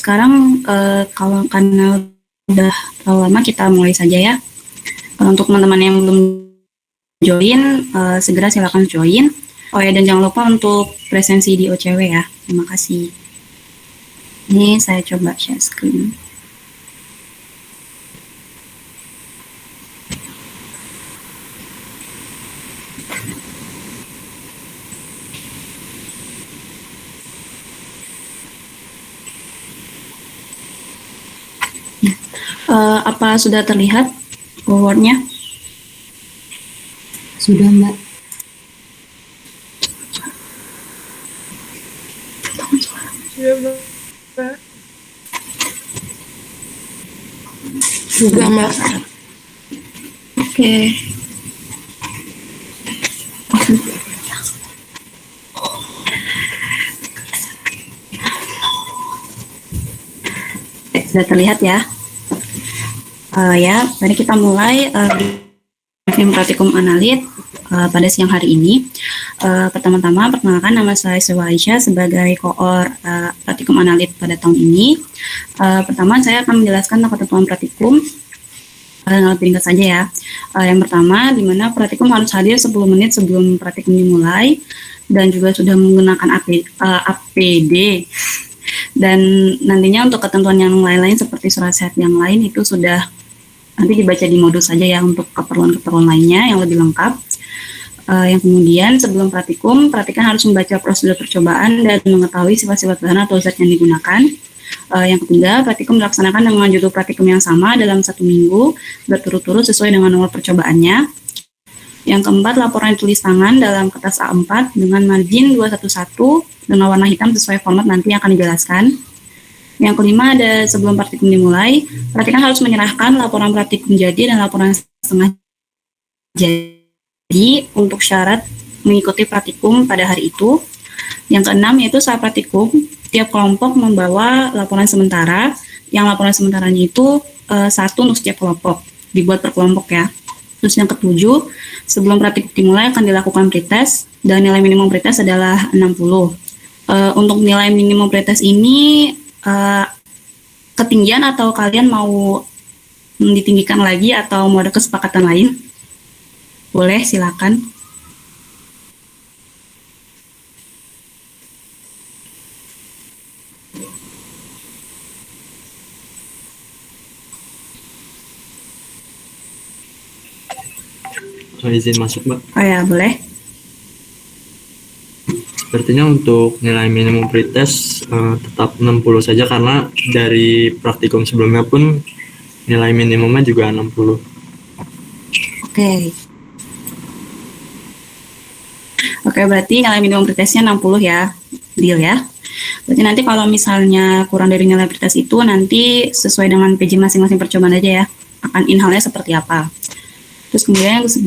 sekarang kalau karena udah terlalu lama kita mulai saja ya. Untuk teman-teman yang belum join, segera silakan join. Oh ya, dan jangan lupa untuk presensi di OCW ya. Terima kasih. Ini saya coba share screen. Apa sudah terlihat PowerPoint-nya? Sudah, Mbak. Sudah, Mbak. Oke. Sudah terlihat ya? Ya, mari kita mulai briefing praktikum analit pada siang hari ini. Pertama-tama, perkenalkan nama saya Sewa Aisyah sebagai koor praktikum analit pada tahun ini. Pertama, saya akan menjelaskan tentang ketentuan praktikum dengan lebih ringkas saja ya. Yang pertama, di mana praktikum harus hadir 10 menit sebelum praktikum dimulai dan juga sudah menggunakan APD. Dan nantinya untuk ketentuan yang lain-lain seperti surat sehat yang lain itu sudah nanti dibaca di modul saja ya untuk keperluan-keperluan lainnya yang lebih lengkap. Yang kemudian sebelum praktikum, praktikan harus membaca prosedur percobaan dan mengetahui sifat-sifat bahan atau zat yang digunakan. Yang ketiga, praktikum dilaksanakan dengan judul praktikum yang sama dalam 1 minggu berturut-turut sesuai dengan nomor percobaannya. Yang keempat, laporan tulis tangan dalam kertas A4 dengan margin 211 dengan warna hitam sesuai format nanti yang akan dijelaskan. Yang kelima, ada sebelum praktikum dimulai, praktikan harus menyerahkan laporan praktikum jadi dan laporan setengah jadi untuk syarat mengikuti praktikum pada hari itu. Yang keenam, yaitu saat praktikum, tiap kelompok membawa laporan sementara, yang laporan sementaranya itu satu untuk setiap kelompok, dibuat per kelompok ya. Terus yang ketujuh, sebelum praktikum dimulai akan dilakukan pretest, dan nilai minimum pretest adalah 60. Untuk nilai minimum pretest ini, ketinggian atau kalian mau ditinggikan lagi atau mau ada kesepakatan lain? Boleh, silakan. Izin masuk, Mbak. Oh ya, boleh. Sepertinya untuk nilai minimum pretest tetap 60 saja karena dari praktikum sebelumnya pun nilai minimumnya juga 60. Oke. Oke, berarti nilai minimum pretestnya 60 ya. Deal ya. Berarti nanti kalau misalnya kurang dari nilai pretest itu nanti sesuai dengan PJ masing-masing percobaan aja ya. Akan inhalnya seperti apa. Terus kemudian yang ke-9,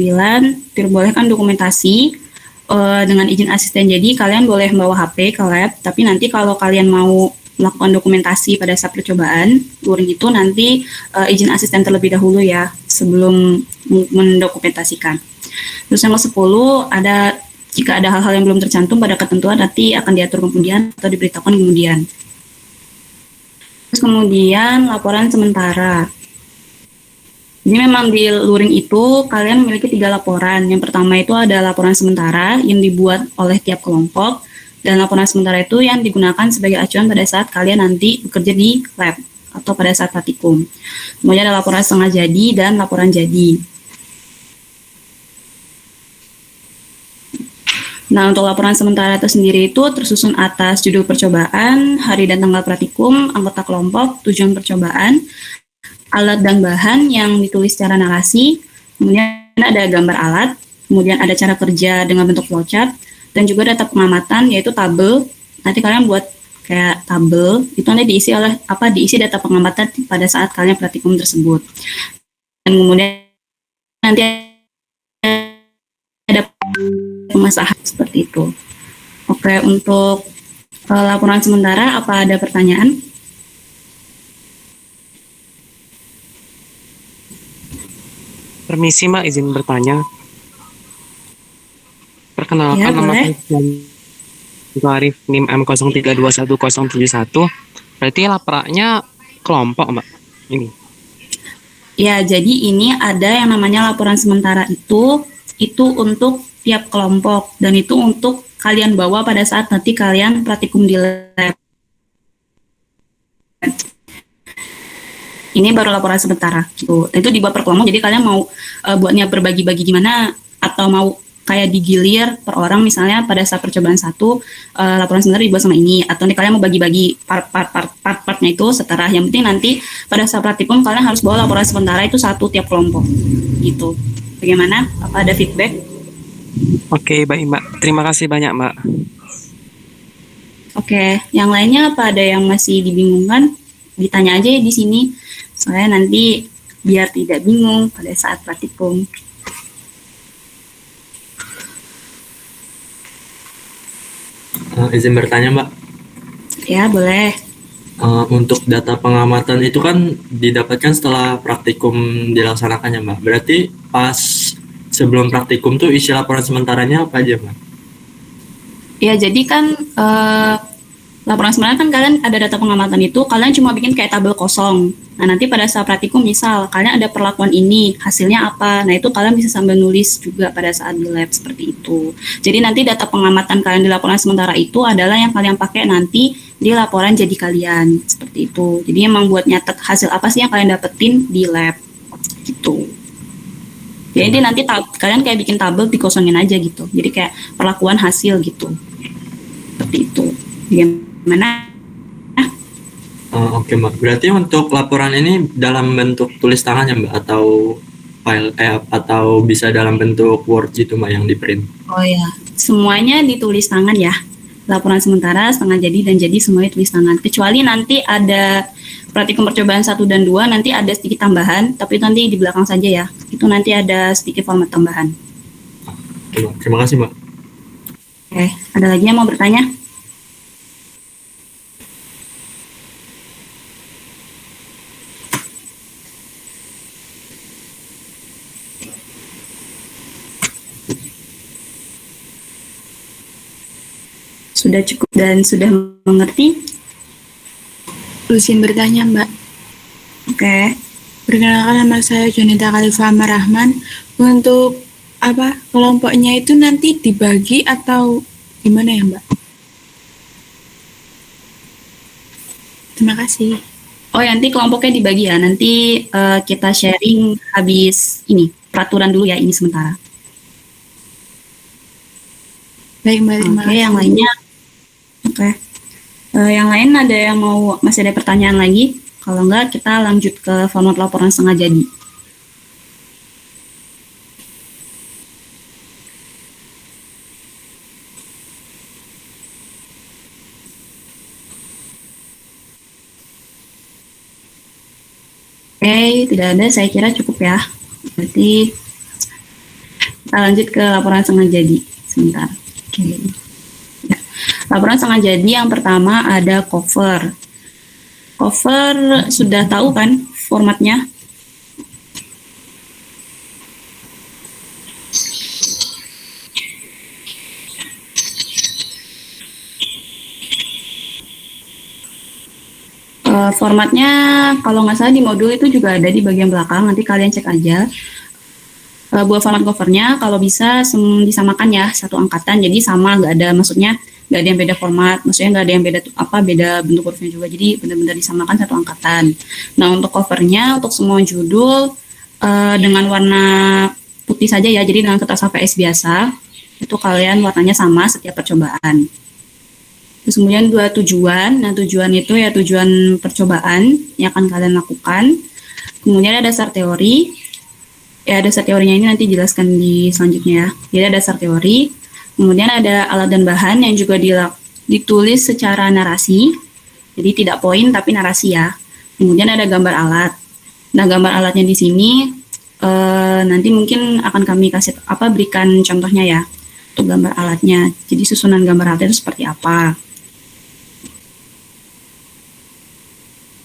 diperbolehkan dokumentasi dengan izin asisten. Jadi kalian boleh membawa HP ke lab, tapi nanti kalau kalian mau melakukan dokumentasi pada saat percobaan luring itu nanti izin asisten terlebih dahulu ya sebelum mendokumentasikan. Terus yang ke-10, ada jika ada hal-hal yang belum tercantum pada ketentuan nanti akan diatur kemudian atau diberitakan kemudian. Terus kemudian laporan sementara. Jadi memang di luring itu kalian memiliki 3 laporan. Yang pertama itu ada laporan sementara yang dibuat oleh tiap kelompok, dan laporan sementara itu yang digunakan sebagai acuan pada saat kalian nanti bekerja di lab atau pada saat praktikum. Kemudian ada laporan setengah jadi dan laporan jadi. Nah, untuk laporan sementara itu sendiri itu tersusun atas judul percobaan, hari dan tanggal praktikum, anggota kelompok, tujuan percobaan, alat dan bahan yang ditulis secara narasi, kemudian ada gambar alat, kemudian ada cara kerja dengan bentuk flowchart, dan juga data pengamatan yaitu tabel. Nanti kalian buat kayak tabel, itu nanti diisi data pengamatan pada saat kalian praktikum tersebut. Dan kemudian nanti ada pemasahan seperti itu. Oke, untuk laporan sementara apa ada pertanyaan? Permisi Mbak, izin bertanya. Perkenalkan Ya, nama boleh. saya Arif NIM M03210171. Berarti laporannya kelompok, Mbak. Ini. Ya, jadi ini ada yang namanya laporan sementara itu untuk tiap kelompok dan itu untuk kalian bawa pada saat nanti kalian praktikum di lab. Ini baru laporan sementara gitu. Itu dibuat per kelompok, jadi kalian mau buatnya berbagi-bagi gimana atau mau kayak digilir per orang misalnya pada saat percobaan satu laporan sementara dibuat sama ini atau nih kalian mau bagi-bagi part-partnya itu setara. Yang penting nanti pada saat praktikum kalian harus bawa laporan sementara itu satu tiap kelompok gitu. Bagaimana? Apa ada feedback? Oke, baik Mbak. Terima kasih banyak Mbak. Oke, yang lainnya apa ada yang masih dibingungkan? Ditanya aja ya di sini. Soalnya nanti biar tidak bingung pada saat praktikum. Izin bertanya, Mbak. Ya, boleh. Untuk data pengamatan itu kan didapatkan setelah praktikum dilaksanakannya, Mbak. Berarti pas sebelum praktikum tuh isi laporan sementaranya apa aja, Mbak? Ya, jadi kan laporan sementara kan kalian ada data pengamatan itu, kalian cuma bikin kayak tabel kosong. Nah, nanti pada saat praktikum misal kalian ada perlakuan ini, hasilnya apa? Nah, itu kalian bisa sambil nulis juga pada saat di lab seperti itu. Jadi nanti data pengamatan kalian di laporan sementara itu adalah yang kalian pakai nanti di laporan jadi kalian, seperti itu. Jadi emang buat nyatet hasil apa sih yang kalian dapetin di lab, gitu. Jadi nanti kalian kayak bikin tabel dikosongin aja gitu. Jadi kayak perlakuan hasil gitu. Seperti itu. Bagaimana? Oke, Mbak. Berarti untuk laporan ini dalam bentuk tulis tangan ya, Mbak, atau file atau bisa dalam bentuk Word gitu, Mbak, yang di print? Oh ya, semuanya ditulis tangan ya. Laporan sementara, setengah jadi, dan jadi semuanya tulis tangan. Kecuali nanti ada praktikum percobaan 1 dan 2, nanti ada sedikit tambahan, tapi itu nanti di belakang saja ya. Itu nanti ada sedikit format tambahan. Oke, Mbak. Terima kasih, Mbak. Oke, ada lagi yang mau bertanya? Sudah cukup dan sudah mengerti? Izin bertanya, Mbak. Oke. Perkenalkan, nama saya Jonita Khalifah Rahman. Untuk kelompoknya itu nanti dibagi atau gimana ya, Mbak? Terima kasih. Oh, nanti kelompoknya dibagi ya. Nanti kita sharing habis ini. Peraturan dulu ya, ini sementara. Baik, Mbak. Terima kasih. Yang lainnya. Oke. Yang lain ada yang masih ada pertanyaan lagi? Kalau enggak, kita lanjut ke format laporan setengah jadi. Oke, tidak ada. Saya kira cukup ya. Berarti kita lanjut ke laporan setengah jadi. Sebentar. Oke. Ya. Laporan setengah jadi yang pertama ada cover. Cover sudah tahu kan formatnya? Formatnya kalau nggak salah di modul itu juga ada di bagian belakang, nanti kalian cek aja. Buat format covernya kalau bisa disamakan ya, satu angkatan, jadi sama, nggak ada, maksudnya nggak ada yang beda format, maksudnya nggak ada yang beda bentuk hurufnya juga, jadi benar-benar disamakan satu angkatan. Nah, untuk covernya untuk semua judul dengan warna putih saja ya, jadi dengan kertas HVS biasa, itu kalian warnanya sama setiap percobaan. Terus kemudian 2 tujuan. Nah, tujuan itu ya tujuan percobaan yang akan kalian lakukan. Kemudian ada dasar teori. Ya, dasar teorinya ini nanti jelaskan di selanjutnya ya. Jadi ada dasar teori. Kemudian ada alat dan bahan yang juga ditulis secara narasi. Jadi tidak poin tapi narasi ya. Kemudian ada gambar alat. Nah, gambar alatnya di sini nanti mungkin akan kami berikan contohnya ya. Untuk gambar alatnya. Jadi susunan gambar alatnya itu seperti apa.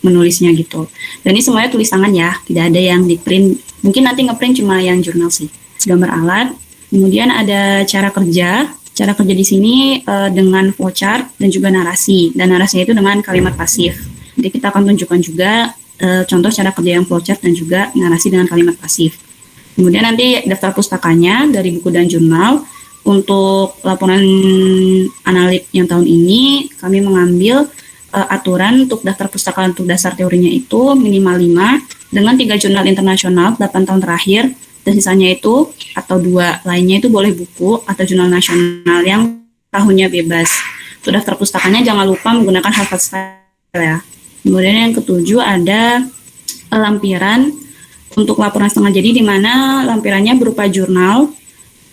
Menulisnya gitu. Dan ini semuanya tulis tangan ya, tidak ada yang di print. Mungkin nanti ngeprint cuma yang jurnal sih. Gambar alat. Kemudian ada cara kerja. Cara kerja di sini dengan flowchart dan juga narasi. Dan narasinya itu dengan kalimat pasif. Jadi kita akan tunjukkan juga contoh cara kerja yang flowchart dan juga narasi dengan kalimat pasif. Kemudian nanti daftar pustakanya dari buku dan jurnal. Untuk laporan analit yang tahun ini, kami mengambil aturan untuk daftar pustaka untuk dasar teorinya itu minimal 5 dengan 3 jurnal internasional 8 tahun terakhir, dan sisanya itu atau 2 lainnya itu boleh buku atau jurnal nasional yang tahunnya bebas. Untuk daftar pustakanya jangan lupa menggunakan Harvard Style ya. Kemudian yang ketujuh ada lampiran untuk laporan setengah jadi, di mana lampirannya berupa jurnal,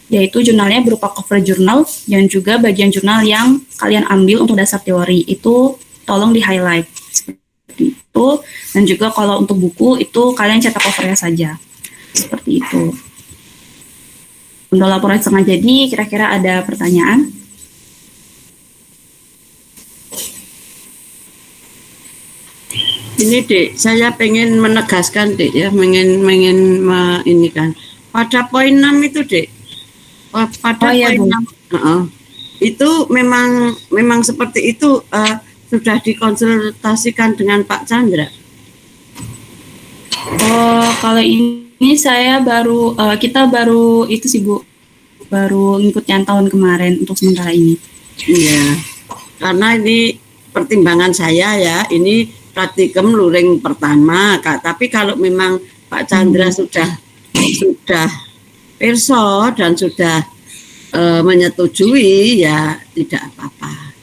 yaitu jurnalnya berupa cover jurnal dan juga bagian jurnal yang kalian ambil untuk dasar teori itu tolong di highlight seperti itu. Dan juga kalau untuk buku itu kalian cetak covernya saja seperti itu. Untuk laporan setengah jadi kira-kira ada pertanyaan? Ini Dek, saya pengen menegaskan Dek ya, ini kan pada poin 6 itu Dek. Pada iya, poin Bu. 6 itu memang seperti itu, sudah dikonsultasikan dengan Pak Chandra. Oh, kalau ini saya baru kita baru itu sih Bu, baru ngikut yang tahun kemarin untuk sementara ini. Iya, karena ini pertimbangan saya ya, ini praktikum luring pertama Kak. Tapi kalau memang Pak Chandra sudah perso dan sudah menyetujui ya tidak apa-apa.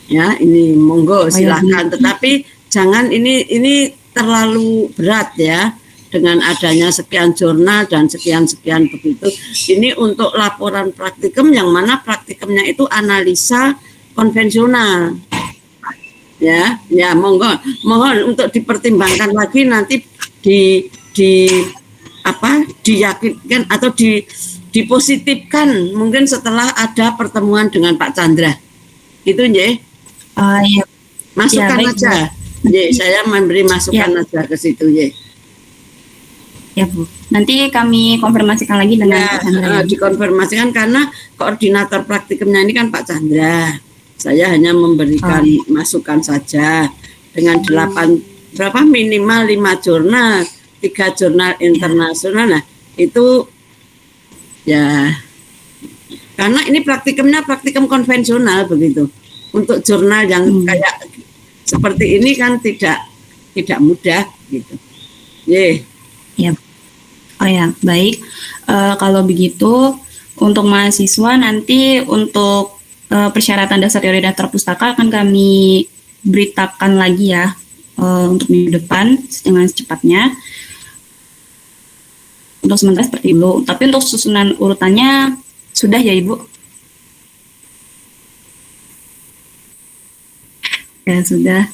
Ya, ini monggo silakan, tetapi jangan ini terlalu berat ya dengan adanya sekian jurnal dan sekian begitu. Ini untuk laporan praktikum yang mana praktikumnya itu analisa konvensional. Ya, mohon untuk dipertimbangkan lagi nanti diyakinkan atau dipositifkan mungkin setelah ada pertemuan dengan Pak Chandra. Itu nggih. Iya. Masukkan Ya, aja. Nggih, saya memberi masukan aja ke situ nggih. Ya Bu. Nanti kami konfirmasikan lagi dengan Pak Chandra. Dikonfirmasikan karena koordinator praktikumnya ini kan Pak Chandra. Saya hanya memberikan masukan saja dengan 8 minimal 5 jurnal, 3 jurnal internasional. Nah, itu ya karena ini praktikum konvensional begitu. Untuk jurnal yang kayak seperti ini kan tidak mudah gitu. Ya. Oh ya, baik. Kalau begitu untuk mahasiswa nanti untuk persyaratan dasar teori daftar pustaka akan kami beritakan lagi ya untuk minggu depan dengan secepatnya. Untuk sementara seperti itu. Tapi untuk susunan urutannya sudah ya Ibu? Ya sudah.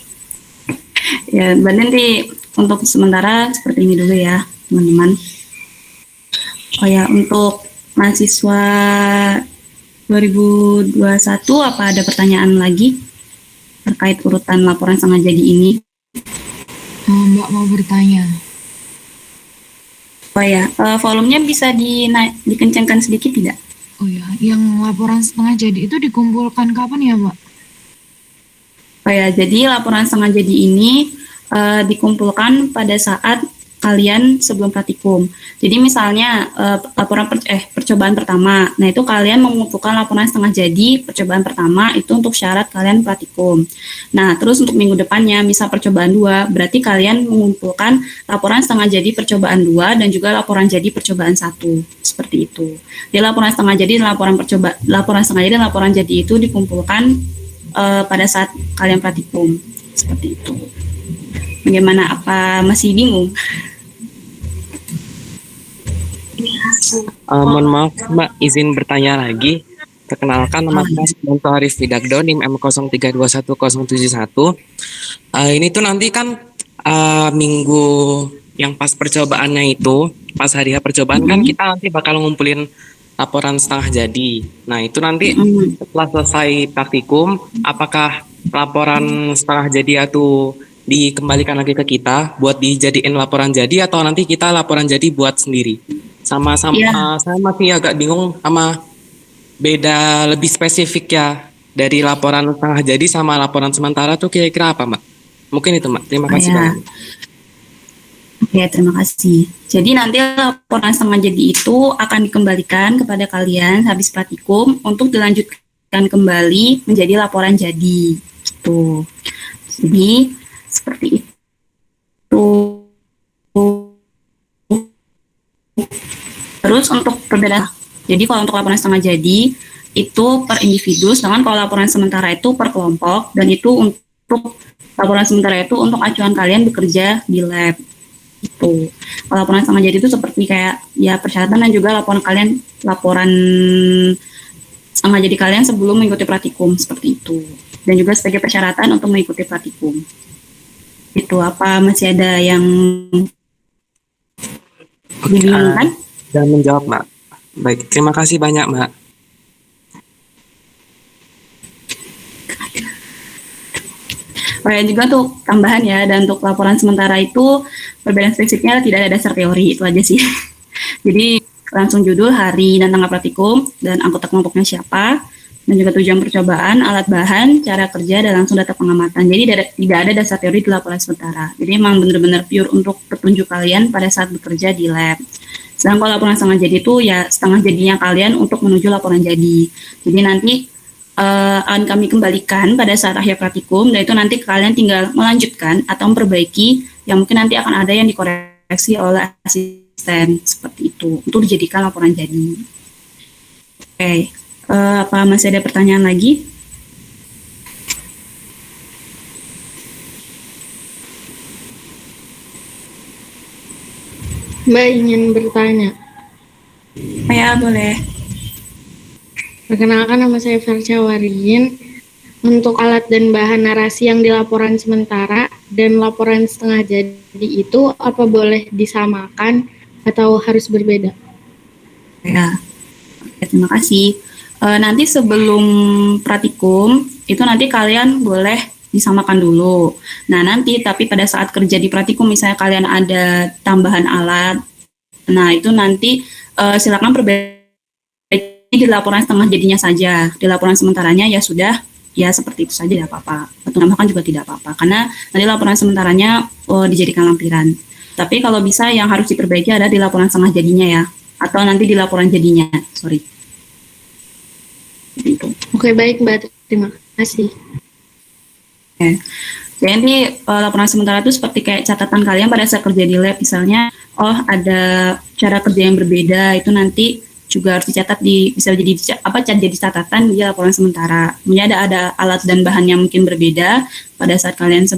Ya, nanti untuk sementara seperti ini dulu ya teman-teman. Oh ya, untuk mahasiswa 2021 apa ada pertanyaan lagi terkait urutan laporan setengah jadi ini? Mbak mau bertanya. Oh ya, volumenya bisa dikencangkan sedikit tidak? Oh ya, yang laporan setengah jadi itu dikumpulkan kapan ya Mbak? Oh ya, jadi laporan setengah jadi ini dikumpulkan pada saat kalian sebelum praktikum. Jadi misalnya laporan percobaan pertama, nah itu kalian mengumpulkan laporan setengah jadi percobaan pertama itu untuk syarat kalian praktikum. Nah terus untuk minggu depannya misal percobaan 2, berarti kalian mengumpulkan laporan setengah jadi percobaan 2 dan juga laporan jadi percobaan 1, seperti itu. Di laporan setengah jadi dan laporan setengah jadi dan laporan jadi itu dikumpulkan pada saat kalian praktikum, seperti itu. Bagaimana, apa masih bingung? Mohon maaf Mbak, izin bertanya lagi. Perkenalkan, nama saya Sumanto Arif Widagdo, NIM M03210771. Ini tuh nanti kan minggu yang pas percobaannya itu, pas hari percobaan kan kita nanti bakal ngumpulin laporan setengah jadi. Nah itu nanti setelah selesai praktikum, apakah laporan setengah jadi atau dikembalikan lagi ke kita buat dijadiin laporan jadi atau nanti kita laporan jadi buat sendiri? Sama saya masih agak bingung sama beda lebih spesifik ya dari laporan setengah jadi sama laporan sementara tuh kira-kira apa Mbak? Mungkin itu Mbak. Terima Oh kasih ya, banyak. oke, terima kasih. Jadi nanti laporan setengah jadi itu akan dikembalikan kepada kalian habis praktikum untuk dilanjutkan kembali menjadi laporan jadi. Gitu. Jadi seperti itu. Terus untuk perbedaan, jadi kalau untuk laporan setengah jadi itu per individu, sedangkan kalau laporan sementara itu per kelompok, dan itu untuk laporan sementara itu untuk acuan kalian bekerja di lab. Itu. Kalau laporan setengah jadi itu seperti kayak ya persyaratan dan juga laporan setengah jadi kalian sebelum mengikuti praktikum seperti itu. Dan juga sebagai persyaratan untuk mengikuti praktikum. Itu apa masih ada yang dibingungkan? Dan menjawab Mbak. Baik, terima kasih banyak Mbak. Dan juga untuk tambahan ya, dan untuk laporan sementara itu perbedaan spesifiknya tidak ada dasar teori, itu aja sih. Jadi langsung judul, hari dan tanggal praktikum, dan anggota kelompoknya siapa, dan juga tujuan percobaan, alat bahan, cara kerja, dan langsung data pengamatan. Jadi tidak ada dasar teori di laporan sementara. Jadi memang benar-benar pure untuk petunjuk kalian pada saat bekerja di lab. Sedangkan kalau laporan setengah jadi itu ya setengah jadinya kalian untuk menuju laporan jadi. Jadi nanti akan kami kembalikan pada saat akhir praktikum, dan itu nanti kalian tinggal melanjutkan atau memperbaiki yang mungkin nanti akan ada yang dikoreksi oleh asisten seperti itu untuk dijadikan laporan jadi. Oke, apa masih ada pertanyaan lagi? Mbak ingin bertanya. Ya, boleh. Perkenalkan, nama saya Verca Warin. Untuk alat dan bahan narasi yang di laporan sementara dan laporan setengah jadi itu apa boleh disamakan atau harus berbeda? Ya, oke, terima kasih. Nanti sebelum praktikum itu nanti kalian boleh disamakan dulu. Nah nanti tapi pada saat kerja di praktikum misalnya kalian ada tambahan alat, nah itu nanti silakan perbaiki di laporan setengah jadinya saja. Di laporan sementaranya ya sudah, ya seperti itu saja, tidak apa-apa. Atau tambahkan juga tidak apa-apa, karena nanti laporan sementaranya dijadikan lampiran. Tapi kalau bisa yang harus diperbaiki ada di laporan setengah jadinya ya, atau nanti di laporan jadinya, sorry. Gitu. Oke, baik Mbak, terima kasih. Oke. Jadi laporan sementara itu seperti kayak catatan kalian pada saat kerja di lab, misalnya, oh ada cara kerja yang berbeda, itu nanti juga harus dicatat bisa jadi catatan di laporan sementara. Kemudian ada alat dan bahan yang mungkin berbeda pada saat kalian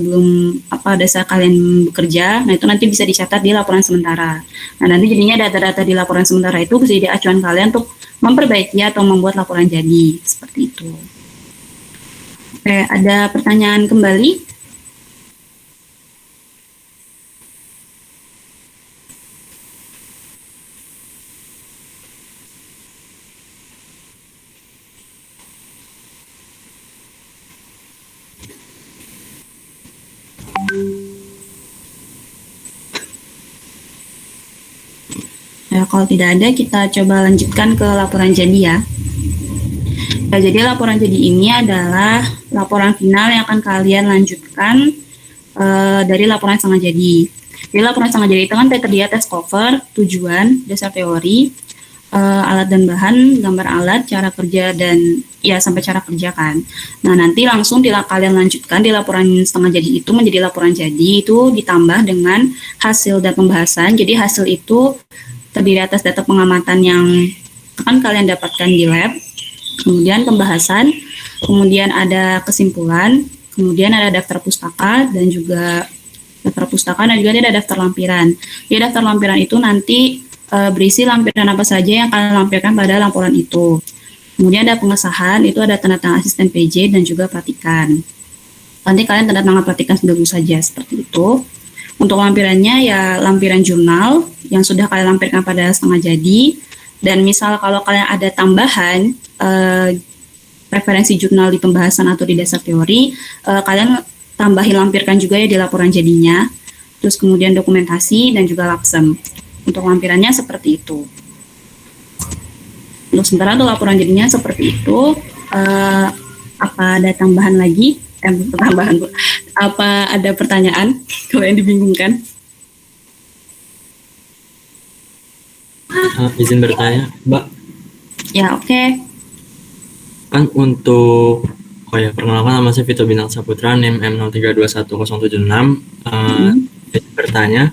pada saat kalian bekerja. Nah itu nanti bisa dicatat di laporan sementara. Nah nanti jadinya data-data di laporan sementara itu bisa jadi acuan kalian untuk memperbaiki atau membuat laporan jadi seperti itu. Oke, ada pertanyaan kembali? Ya, kalau tidak ada, kita coba lanjutkan ke laporan jadi ya. Ya, jadi laporan jadi ini adalah laporan final yang akan kalian lanjutkan dari laporan setengah jadi. Jadi laporan setengah jadi itu kan terdiri atas cover, tujuan, dasar teori, alat dan bahan, gambar alat, cara kerja, dan ya sampai cara kerja kan. Nah nanti langsung kalian lanjutkan di laporan setengah jadi itu menjadi laporan jadi, itu ditambah dengan hasil dan pembahasan. Jadi hasil itu terdiri atas data pengamatan yang akan kalian dapatkan di lab, kemudian pembahasan, kemudian ada kesimpulan, kemudian ada daftar pustaka dan juga ada daftar lampiran. Di daftar lampiran itu nanti berisi lampiran apa saja yang kalian lampirkan pada laporan itu. Kemudian ada pengesahan, itu ada tanda tangan asisten PJ dan juga praktikan. Nanti kalian tanda tangan praktikan dulu saja seperti itu. Untuk lampirannya ya lampiran jurnal yang sudah kalian lampirkan pada setengah jadi, dan misal kalau kalian ada tambahan referensi jurnal di pembahasan atau di dasar teori, kalian tambahin lampirkan juga ya di laporan jadinya. Terus kemudian dokumentasi dan juga lapsem. Untuk lampirannya seperti itu. Untuk sementara untuk laporan jadinya seperti itu. Apa ada tambahan lagi? Tambahan Bu. Apa ada pertanyaan kalau yang dibingungkan? Izin bertanya, Mbak, Ya oke. kan untuk perkenalkan, nama saya Vito Bintang Saputra, NIM M03210076. Izin bertanya,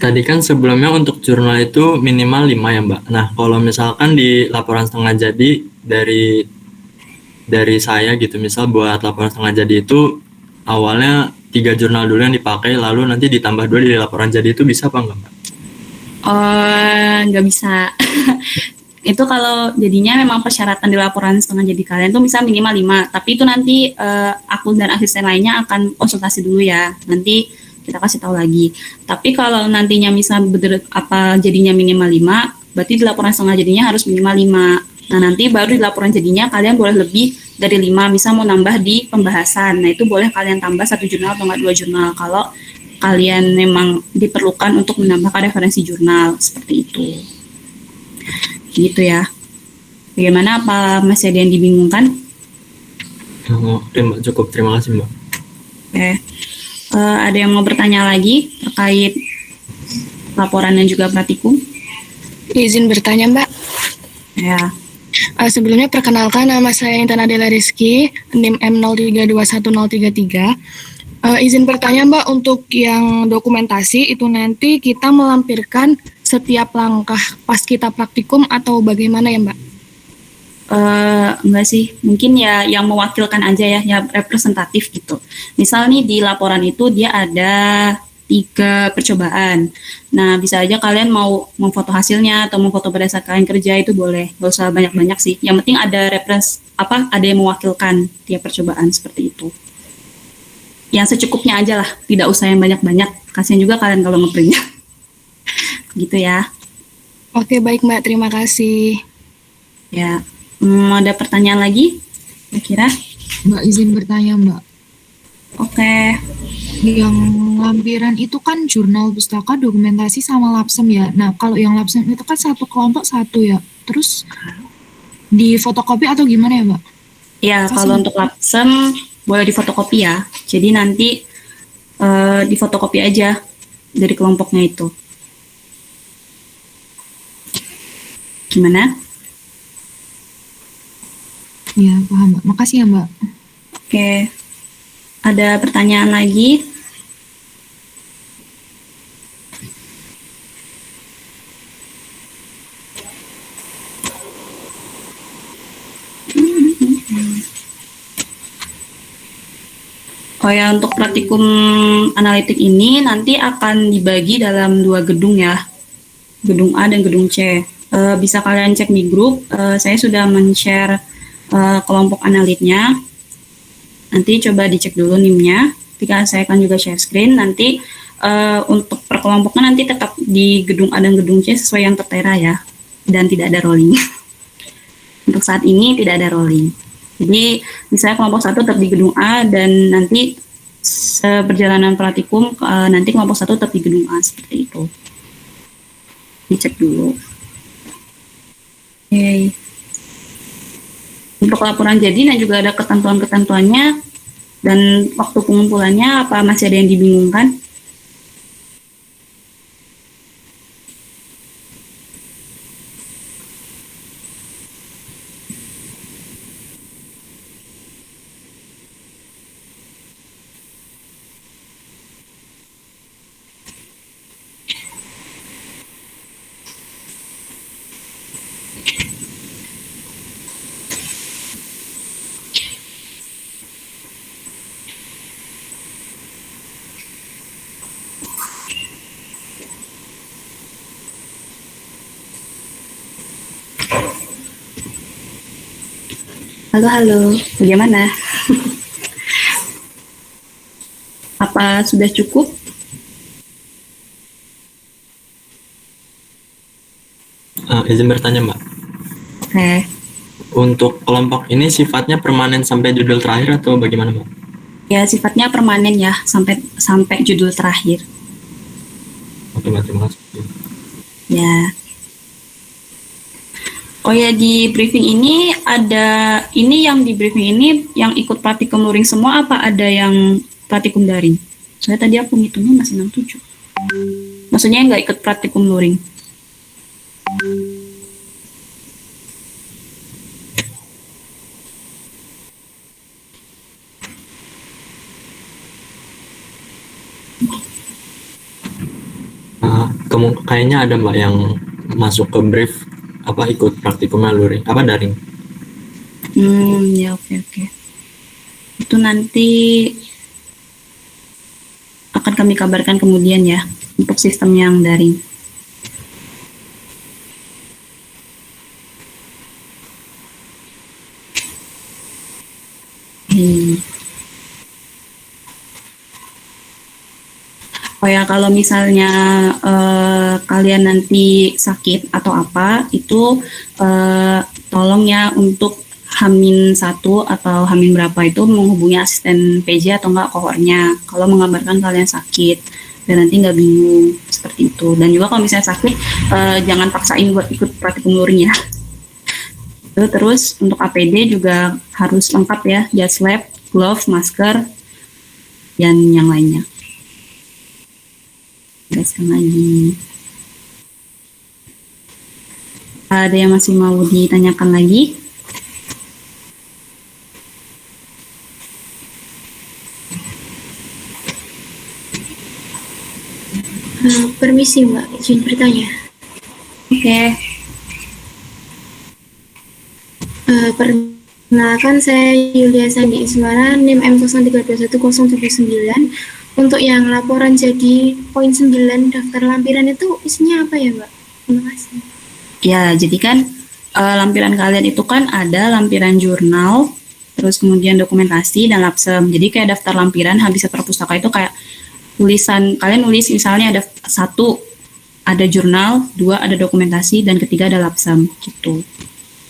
tadi kan sebelumnya untuk jurnal itu minimal 5 ya Mbak. Nah kalau misalkan di laporan setengah jadi dari saya gitu, misal buat laporan setengah jadi itu awalnya 3 jurnal dulu yang dipakai, lalu nanti ditambah 2 di laporan jadi, itu bisa apa enggak Mbak? Nggak bisa. Itu kalau jadinya memang persyaratan di laporan setengah jadi kalian tuh bisa minimal 5, tapi itu nanti aku dan asisten lainnya akan konsultasi dulu ya. Nanti kita kasih tahu lagi. Tapi kalau nantinya misal jadinya minimal 5, berarti di laporan setengah jadinya harus minimal 5. Nah, nanti baru di laporan jadinya kalian boleh lebih dari 5, misal mau nambah di pembahasan. Nah, itu boleh kalian tambah 1 jurnal atau enggak 2 jurnal kalau kalian memang diperlukan untuk menambahkan referensi jurnal seperti itu. Gitu ya. Bagaimana, apa masih ada yang dibingungkan? Oke Mbak, cukup. Terima kasih Mbak. Oke. Ada yang mau bertanya lagi terkait laporan dan juga praktikum? Izin bertanya, Mbak. Ya. Sebelumnya perkenalkan, nama saya Intan Adela Rizky, NIM M03210033. Izin bertanya Mbak, untuk yang dokumentasi itu nanti kita melampirkan setiap langkah pas kita praktikum atau bagaimana ya Mbak? Enggak sih, mungkin ya yang mewakilkan aja ya representatif gitu. Misal nih di laporan itu dia ada 3 percobaan. Nah, bisa aja kalian mau memfoto hasilnya atau memfoto pada saat kalian kerja, itu boleh. Gak usah banyak-banyak sih. Yang penting ada ada yang mewakilkan tiap percobaan seperti itu. Yang secukupnya aja lah, tidak usah yang banyak-banyak. Kasian juga kalian kalau ngeprintnya. Gitu ya. Oke, baik Mbak, terima kasih. Ya, ada pertanyaan lagi? Kira-kira? Mbak, izin bertanya Mbak. Oke. Yang lampiran itu kan jurnal pustaka, dokumentasi, sama lapsem ya. Nah, kalau yang lapsem itu kan satu kelompok satu ya. Terus di fotokopi atau gimana ya Mbak? Ya, kalau untuk lapsem boleh difotokopi ya. Jadi nanti difotokopi aja dari kelompoknya itu. Gimana? Ya, paham Mbak. Makasih ya Mbak. Oke. Ada pertanyaan lagi? Oh ya, untuk praktikum analitik ini nanti akan dibagi dalam 2 gedung ya. Gedung A dan gedung C. Bisa kalian cek di grup, saya sudah men-share kelompok analitnya. Nanti coba dicek dulu NIM-nya. Ketika saya akan juga share screen, nanti untuk per kelompoknya nanti tetap di gedung A dan gedung C sesuai yang tertera ya. Dan tidak ada rolling. Untuk saat ini tidak ada rolling. Jadi misalnya kelompok 1 tetap di gedung A dan nanti seperjalanan praktikum nanti kelompok 1 tetap di gedung A seperti itu. Dicek dulu. Oke. Untuk laporan jadi dan juga ada ketentuan-ketentuannya dan waktu pengumpulannya, apa masih ada yang dibingungkan? Halo, bagaimana? Apa sudah cukup? Izin bertanya Mbak. Oke. Untuk kelompok ini sifatnya permanen sampai judul terakhir atau bagaimana Mbak? Ya, sifatnya permanen ya, sampai judul terakhir. Oke Mbak, terima kasih. Ya. Oh ya, di briefing ini ada, ini yang di briefing ini yang ikut praktikum luring semua apa ada yang praktikum daring? Soalnya tadi aku ngitungnya masih 67. Maksudnya yang nggak ikut praktikum luring. Kayaknya ada Mbak yang masuk ke brief apa ikut praktikumnya luring apa daring. Ya oke. Itu nanti akan kami kabarkan kemudian ya untuk sistem yang daring. Oh ya, kalau misalnya kalian nanti sakit atau apa, itu tolong ya untuk H-1 atau H- berapa itu menghubungi asisten PJ atau enggak kohornya kalau mengabarkan kalian sakit dan nanti nggak bingung seperti itu. Dan juga kalau misalnya sakit jangan paksain buat ikut praktikum luring ya. Terus untuk APD juga harus lengkap ya, jas lab, glove, masker, dan yang lainnya. Jelaskan lagi. Ada yang masih mau ditanyakan lagi? Permisi Mbak, izin bertanya. Oke. Perkenalkan saya Yulia Sandi Iswara, NIM M0321079. Untuk yang laporan jadi poin 9 daftar lampiran itu isinya apa ya Mbak? Terima kasih. Ya, jadi kan lampiran kalian itu kan ada lampiran jurnal, terus kemudian dokumentasi dan lapsem. Jadi kayak daftar lampiran habis setor pustaka itu kayak tulisan, kalian nulis misalnya ada 1 ada jurnal, 2 ada dokumentasi, dan ketiga ada lapsem gitu.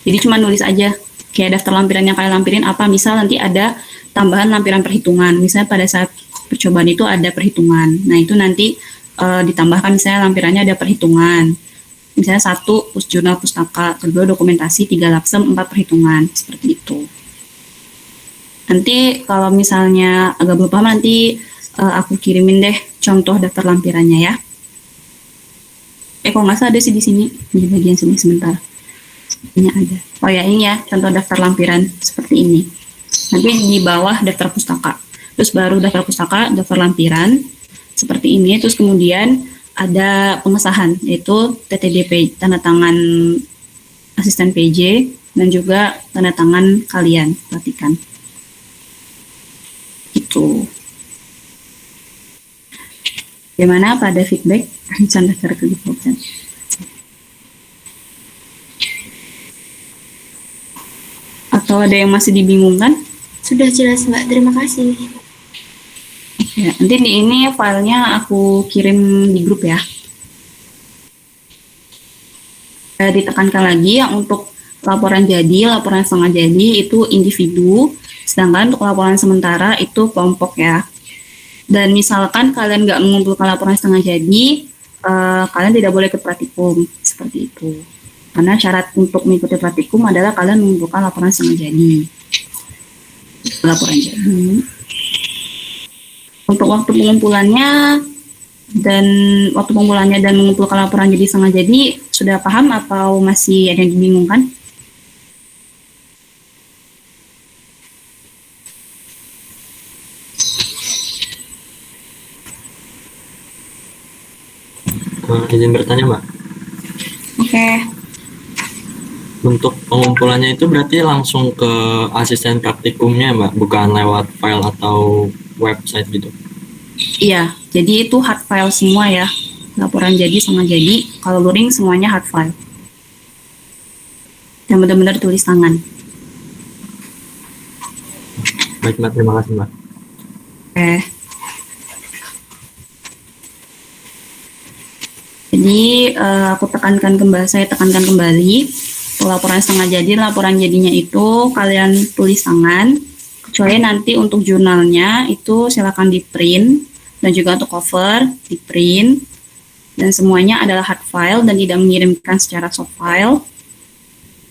Jadi cuma nulis aja kayak daftar lampiran yang kalian lampirin apa, misal nanti ada tambahan lampiran perhitungan, misalnya pada saat percobaan itu ada perhitungan, nah itu nanti ditambahkan misalnya lampirannya ada perhitungan, misalnya 1 jurnal pustaka, 2 dokumentasi, 3 lapsem, 4 perhitungan, seperti itu. Nanti kalau misalnya agak belum paham nanti aku kirimin deh contoh daftar lampirannya ya. Kalau nggak salah ada sih di sini di bagian sini sebentar. Ini ada. Oh ya, ini ya contoh daftar lampiran seperti ini. Nanti di bawah daftar pustaka. Terus baru daftar pustaka, daftar lampiran seperti ini. Terus kemudian ada pengesahan yaitu TTDP, tanda tangan asisten PJ, dan juga tanda tangan kalian, perhatikan. Gitu. Gimana, apa ada feedback? Canda cara kegiatan. Atau ada yang masih dibingungkan? Sudah jelas Mbak, terima kasih. Ya, nanti di ini filenya aku kirim di grup ya. Ditekankan lagi yang untuk laporan jadi, laporan setengah jadi itu individu, sedangkan untuk laporan sementara itu kelompok ya. Dan misalkan kalian nggak mengumpulkan laporan setengah jadi, kalian tidak boleh ikut praktikum, seperti itu. Karena syarat untuk mengikuti praktikum adalah kalian mengumpulkan laporan setengah jadi. Laporan jadi. Untuk waktu pengumpulannya dan mengumpulkan laporan jadi setengah jadi, sudah paham atau masih ada yang dibingungkan? Izin bertanya Mbak. Oke. Untuk pengumpulannya itu berarti langsung ke asisten praktikumnya Mbak, bukan lewat file atau website gitu? Iya, jadi itu hard file semua ya. Laporan jadi sama jadi, kalau luring semuanya hard file. Yang benar-benar tulis tangan. Baik Mbak, terima kasih Mbak. Oke. Jadi aku saya tekankan kembali untuk laporan setengah jadi, laporan jadinya itu kalian tulis tangan, kecuali nanti untuk jurnalnya itu silakan di print, dan juga untuk cover di print, dan semuanya adalah hard file dan tidak mengirimkan secara soft file.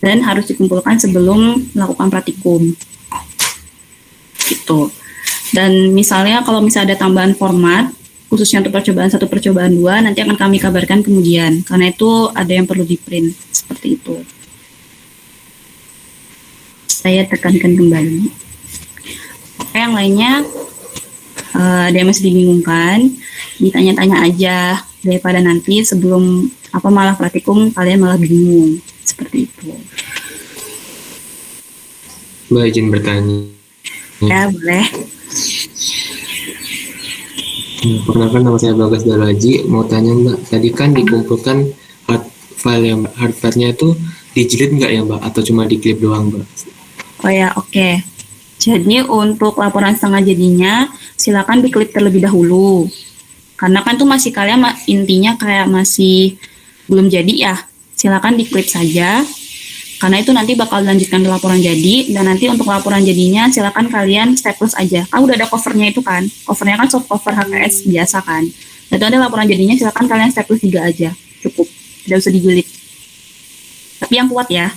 dan harus dikumpulkan sebelum melakukan praktikum. Gitu. Dan misalnya kalau misalnya ada tambahan format, khususnya untuk percobaan 1, percobaan 2, nanti akan kami kabarkan kemudian, karena itu ada yang perlu di-print, seperti itu. Saya tekankan kembali. Oke, yang lainnya, ada yang masih dibingungkan, ditanya-tanya aja, daripada nanti sebelum malah praktikum kalian malah bingung, seperti itu. Mbak izin bertanya. Ya, boleh. Perkenalkan nama saya Bagas Dalaji. Mau tanya Mbak, tadi kan dikumpulkan file yang hardfile-nya itu dijilid nggak ya Mbak? Atau cuma diklip doang Mbak? Oh ya, oke. Jadi untuk laporan setengah jadinya, silakan diklip terlebih dahulu. Karena kan tuh masih kalian intinya kayak masih belum jadi ya. Silakan diklip saja. Karena itu nanti bakal lanjutkan ke laporan jadi, dan nanti untuk laporan jadinya silakan kalian staples aja. Udah ada covernya itu kan, covernya kan soft cover HKS biasa kan. Dan itu ada laporan jadinya, silakan kalian staples 3 aja, cukup, tidak usah dijilid. Tapi yang kuat ya.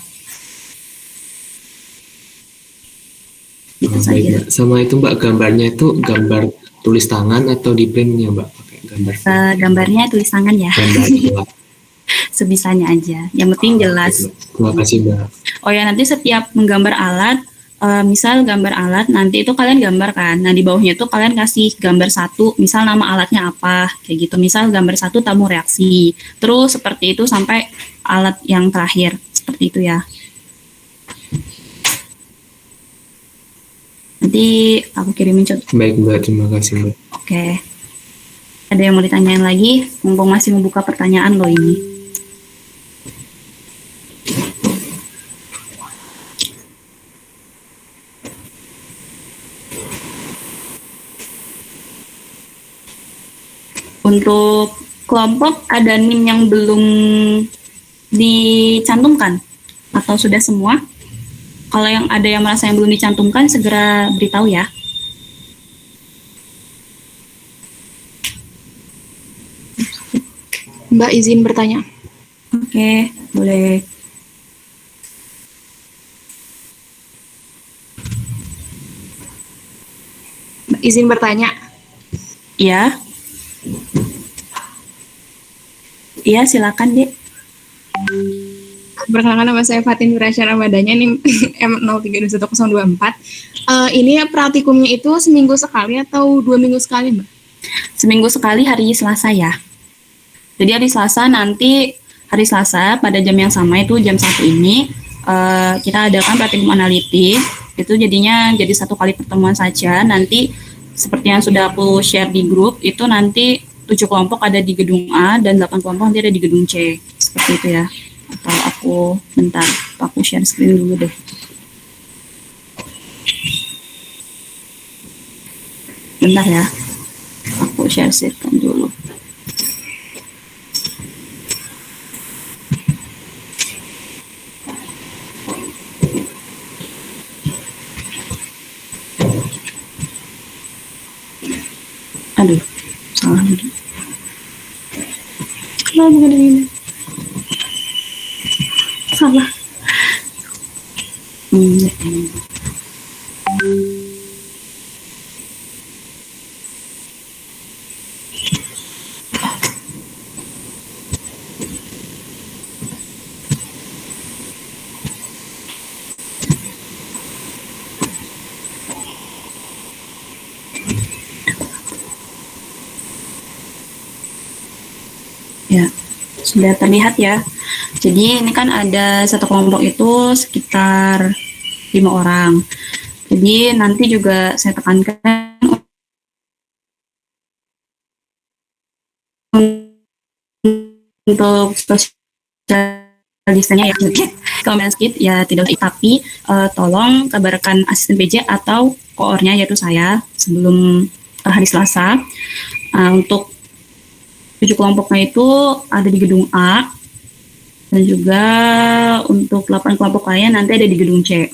Gitu Baik, saja. Mbak. Sama itu Mbak, gambarnya itu gambar tulis tangan atau di printnya Mbak? Pakai gambar. Gambarnya tulis tangan ya. Gambar Mbak. Sebisanya aja. Yang penting jelas. Terima kasih Mbak. Oh ya, nanti setiap menggambar alat, misal gambar alat, nanti itu kalian gambar kan. Nah, di bawahnya itu kalian kasih gambar 1, misal nama alatnya apa, kayak gitu. Misal gambar 1 tamu reaksi. Terus seperti itu sampai alat yang terakhir. Seperti itu ya. Nanti aku kirimin contoh. Baik Mbak, terima kasih Mbak. Oke. Ada yang mau ditanyain lagi? Mumpung masih membuka pertanyaan loh ini. Untuk kelompok ada NIM yang belum dicantumkan atau sudah semua? Kalau yang ada yang merasa yang belum dicantumkan, segera beritahu ya. Mbak izin bertanya. Oke, boleh. Mbak izin bertanya. Iya. Iya, silakan, Dek. Perkenalkan nama saya Fatin Wirasya Ramadhanya, NIM M032124. Ini praktikumnya itu seminggu sekali atau 2 minggu sekali, Mbak? Seminggu sekali hari Selasa ya. Jadi hari Selasa nanti, hari Selasa pada jam yang sama itu jam 1 ini, kita adakan praktikum analitik. Itu jadinya jadi 1 kali pertemuan saja. Nanti seperti yang sudah aku share di grup, itu nanti 7 kelompok ada di gedung A dan 8 kelompok nanti ada di gedung C. Seperti itu ya. Atau aku share screen dulu deh. Bentar ya. Aku share screen dulu. Aduh, salah lagi. Kenapa bukan ini? Salah. Ya, sudah terlihat ya. Jadi ini kan ada 1 kelompok itu sekitar 5 orang. Jadi nanti juga saya tekankan untuk social distancing ya. Kalau main skip ya tidak usah, tapi tolong kabarkan asisten PJ atau koornya yaitu saya sebelum hari Selasa. Untuk 7 kelompoknya itu ada di gedung A, dan juga untuk 8 kelompok lain nanti ada di gedung C.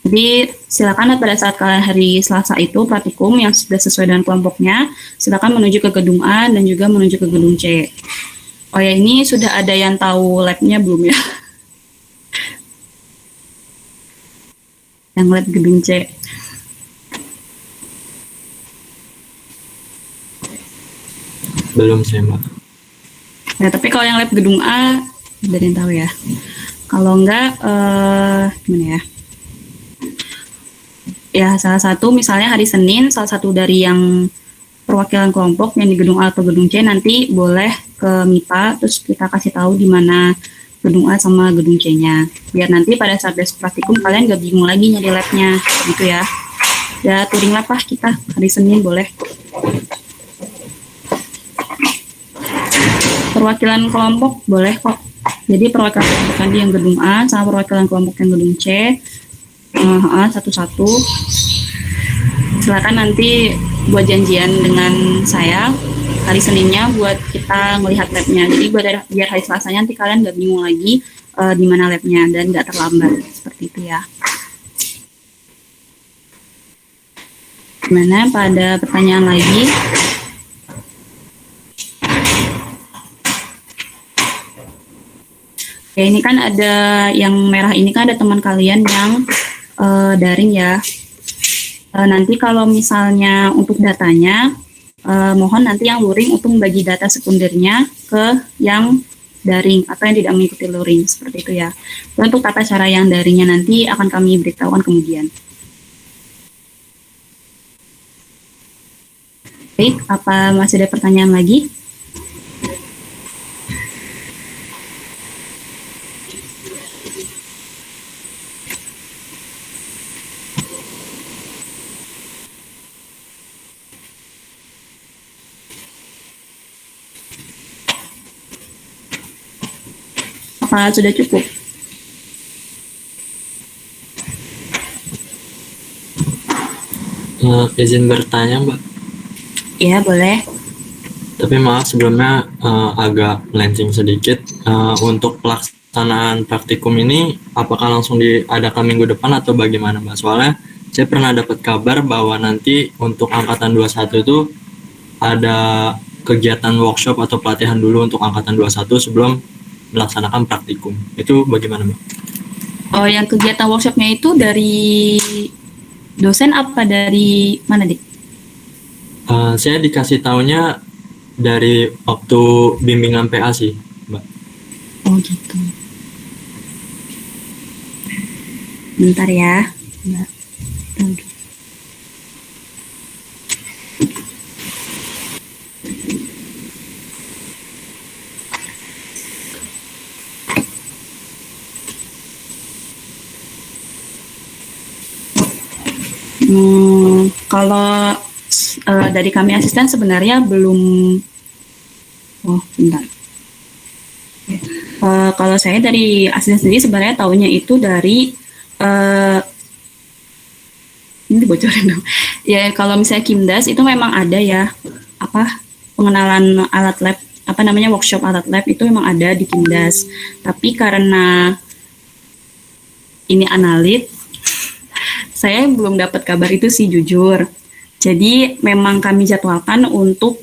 Jadi silakan pada saat kalian hari Selasa itu praktikum yang sudah sesuai dengan kelompoknya, silakan menuju ke gedung A dan juga menuju ke gedung C. Oh ya, ini sudah ada yang tahu labnya belum ya? yang lab gedung C. Belum sih, Mbak. Nah, tapi kalau yang lab gedung A, ada yang tahu ya. Kalau enggak, gimana ya? Ya, salah satu misalnya hari Senin, salah satu dari yang perwakilan kelompok yang di gedung A atau gedung C nanti boleh ke MIPA, terus kita kasih tahu di mana gedung A sama gedung C-nya. Biar nanti pada saat besok praktikum kalian gak bingung lagi nyari labnya, gitu ya. Ya, touring lab lah kita hari Senin boleh. Perwakilan kelompok boleh kok. Jadi perwakilan kelompok tadi yang gedung A sama perwakilan kelompok yang gedung C satu-satu. Silakan nanti buat janjian dengan saya hari Seninnya buat kita melihat labnya. Jadi biar hari Selasanya nanti kalian nggak bingung lagi di mana labnya dan nggak terlambat seperti itu ya. Gimana? Pada pertanyaan lagi? Oke, ini kan ada yang merah ini kan ada teman kalian yang daring ya. Nanti kalau misalnya untuk datanya, mohon nanti yang luring untuk membagi data sekundernya ke yang daring atau yang tidak mengikuti luring, seperti itu ya. Dan untuk tata cara yang daringnya nanti akan kami beritahukan kemudian. Baik, apa masih ada pertanyaan lagi? Apa sudah cukup? Izin bertanya, Mbak. Ya, boleh. Tapi maaf sebelumnya agak melenceng sedikit. Untuk pelaksanaan praktikum ini, apakah langsung diadakan minggu depan atau bagaimana, Mbak? Soalnya saya pernah dapat kabar bahwa nanti untuk angkatan 21 itu ada kegiatan workshop atau pelatihan dulu untuk angkatan 21 sebelum melaksanakan praktikum. Itu bagaimana, Mbak? Oh, yang kegiatan workshopnya itu dari dosen apa dari mana, Dik? Saya dikasih taunya dari waktu bimbingan PA sih, Mbak. Oh, gitu. Bentar ya. Mbak. Kalau dari kami asisten sebenarnya belum. Oh, bentar. Kalau saya dari asisten sendiri sebenarnya taunya itu dari ini dibocorin dong. Ya, kalau misalnya Kimdas itu memang ada ya pengenalan alat lab, workshop alat lab itu memang ada di Kimdas. Tapi karena ini analit, saya belum dapat kabar itu sih jujur. Jadi memang kami jadwalkan untuk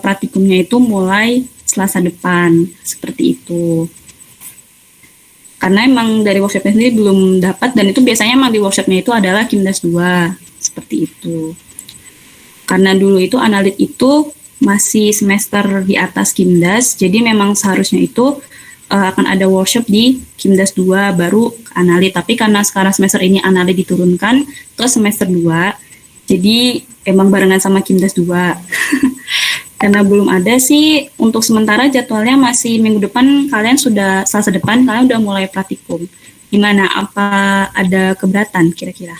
praktikumnya itu mulai Selasa depan, seperti itu. Karena emang dari workshopnya sendiri belum dapat, dan itu biasanya emang di workshopnya itu adalah Kimdas 2, seperti itu. Karena dulu itu analit itu masih semester di atas Kimdas, jadi memang seharusnya itu akan ada workshop di Kimdas 2 baru analit, tapi karena sekarang semester ini analit diturunkan ke semester 2, jadi emang barengan sama Kimdas 2. Karena belum ada sih, untuk sementara jadwalnya masih minggu depan kalian sudah, Selasa depan kalian udah mulai praktikum. Gimana, apa ada keberatan kira-kira?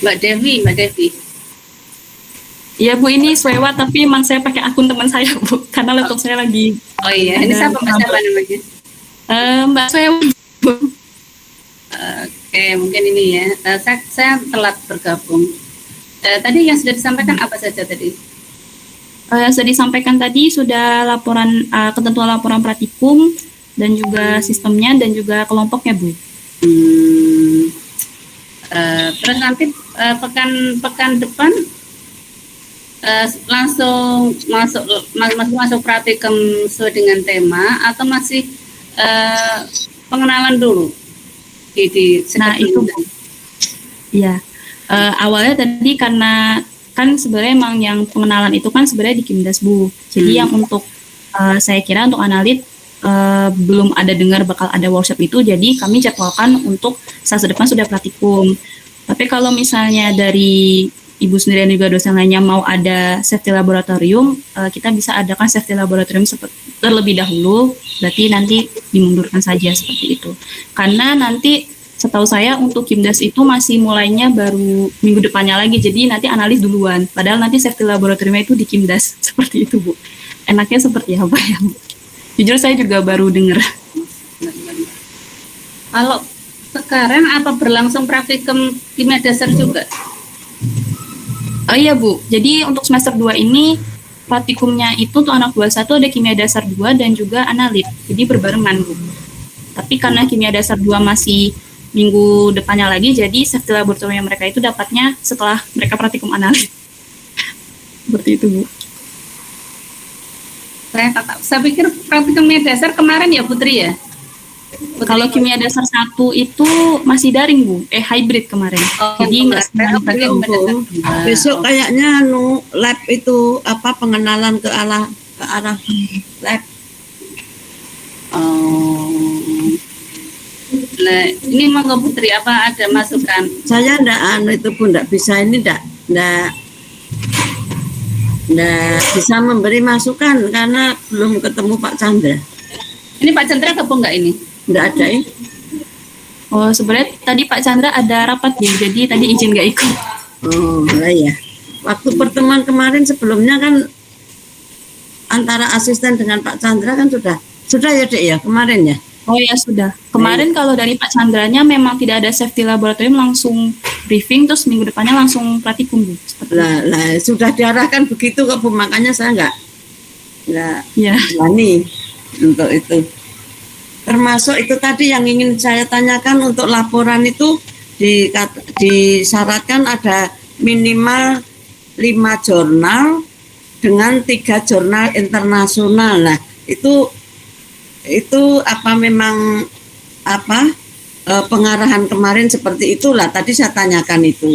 Mbak Devi. Iya Bu, ini Swewa, tapi emang saya pakai akun teman saya Bu, karena laptop saya lagi. Oh iya, ini siapa namanya? Mbak Swewa. Oke, mungkin ini ya. Saya telat bergabung. Tadi yang sudah disampaikan apa saja tadi? Yang sudah disampaikan tadi sudah laporan, ketentuan laporan praktikum dan juga sistemnya dan juga kelompoknya Bu. Terus nanti pekan depan langsung masuk praktikum sesuai dengan tema atau masih pengenalan dulu Nah itu Bu. Ya, awalnya tadi karena kan sebenarnya emang yang pengenalan itu kan sebenarnya di Kimdas Bu. Jadi yang untuk saya kira untuk analit belum ada dengar bakal ada workshop itu, jadi kami jadwalkan untuk Selasa depan sudah praktikum. Tapi kalau misalnya dari Ibu sendiri dan juga dosen lainnya mau ada safety laboratorium, kita bisa adakan safety laboratorium terlebih dahulu, berarti nanti dimundurkan saja seperti itu. Karena nanti setahu saya untuk Kimdas itu masih mulainya baru minggu depannya lagi, jadi nanti analis duluan. Padahal nanti safety laboratoriumnya itu di Kimdas, seperti itu Bu. Enaknya seperti apa ya Bu? Jujur saya juga baru dengar. Kalau sekarang apa berlangsung praktikum kimia dasar juga? Oh iya Bu, jadi untuk semester 2 ini praktikumnya itu untuk anak 21 ada kimia dasar 2 dan juga analit, jadi berbarengan Bu. Tapi karena kimia dasar 2 masih minggu depannya lagi, jadi safety laboratorium mereka itu dapatnya setelah mereka praktikum analit. Seperti itu Bu. Saya pikir praktikum kimia dasar kemarin ya Putri ya? Kalau kimia dasar 1 itu masih daring Bu, hybrid kemarin. Jadi nggak Bu. Besok kayaknya lab itu pengenalan ke arah lab. Nah, ini monggo Putri, apa ada masukan? Saya itu Bu, enggak bisa bisa memberi masukan karena belum ketemu Pak Chandra. Ini Pak Chandra gabung nggak ini? Nggak ada ya? Oh sebenarnya tadi Pak Chandra ada rapat ya, jadi tadi izin nggak ikut. Oh lah ya. Waktu pertemuan kemarin sebelumnya kan antara asisten dengan Pak Chandra kan sudah ya Dek ya kemarin ya. Oh ya sudah. Kemarin kalau dari Pak Chandranya memang tidak ada safety laboratorium, langsung briefing, terus minggu depannya langsung praktikum Bu. Lah sudah diarahkan begitu kok Bu, makanya saya nggak ya. berani untuk itu. Termasuk itu tadi yang ingin saya tanyakan untuk laporan itu disyaratkan ada minimal 5 jurnal dengan 3 jurnal internasional. Nah itu memang pengarahan kemarin seperti itulah tadi saya tanyakan itu.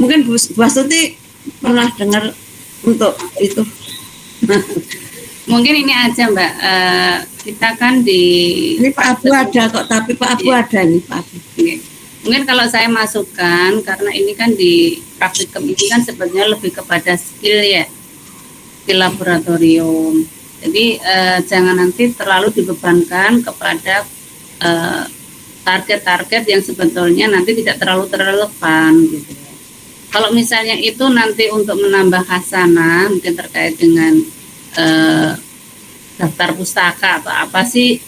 Mungkin Bu Astuti pernah dengar untuk itu. Mungkin ini aja Mbak, kita kan ini Pak Abu ada kok, tapi Pak Abu ada nih Pak Abu. Mungkin kalau saya masukkan, karena ini kan di praktikum ini kan sebenarnya lebih kepada skill ya, di laboratorium. Jadi jangan nanti terlalu dibebankan kepada target-target yang sebetulnya nanti tidak terlalu relevan gitu. Kalau misalnya itu nanti untuk menambah khasanah, mungkin terkait dengan daftar pustaka atau apa sih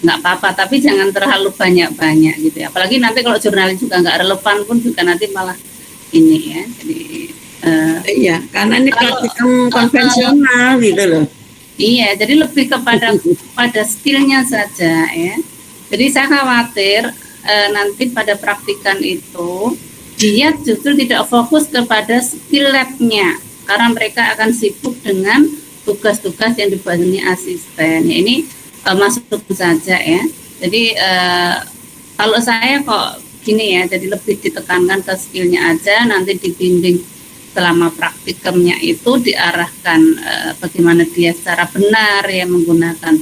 nggak apa-apa, tapi jangan terlalu banyak-banyak gitu ya. Apalagi nanti kalau jurnalis juga nggak relevan pun juga nanti malah ini ya. Jadi iya, karena ini praktikum konvensional gitu loh. Iya, jadi lebih pada skillnya saja ya. Jadi saya khawatir nanti pada praktikan itu dia justru tidak fokus kepada skill lab-nya karena mereka akan sibuk dengan tugas-tugas yang dibuatnya asisten. Ya, ini masuk saja ya. Jadi kalau saya kok gini ya, jadi lebih ditekankan ke skillnya aja, nanti dibimbing selama praktikumnya itu diarahkan bagaimana dia secara benar ya menggunakan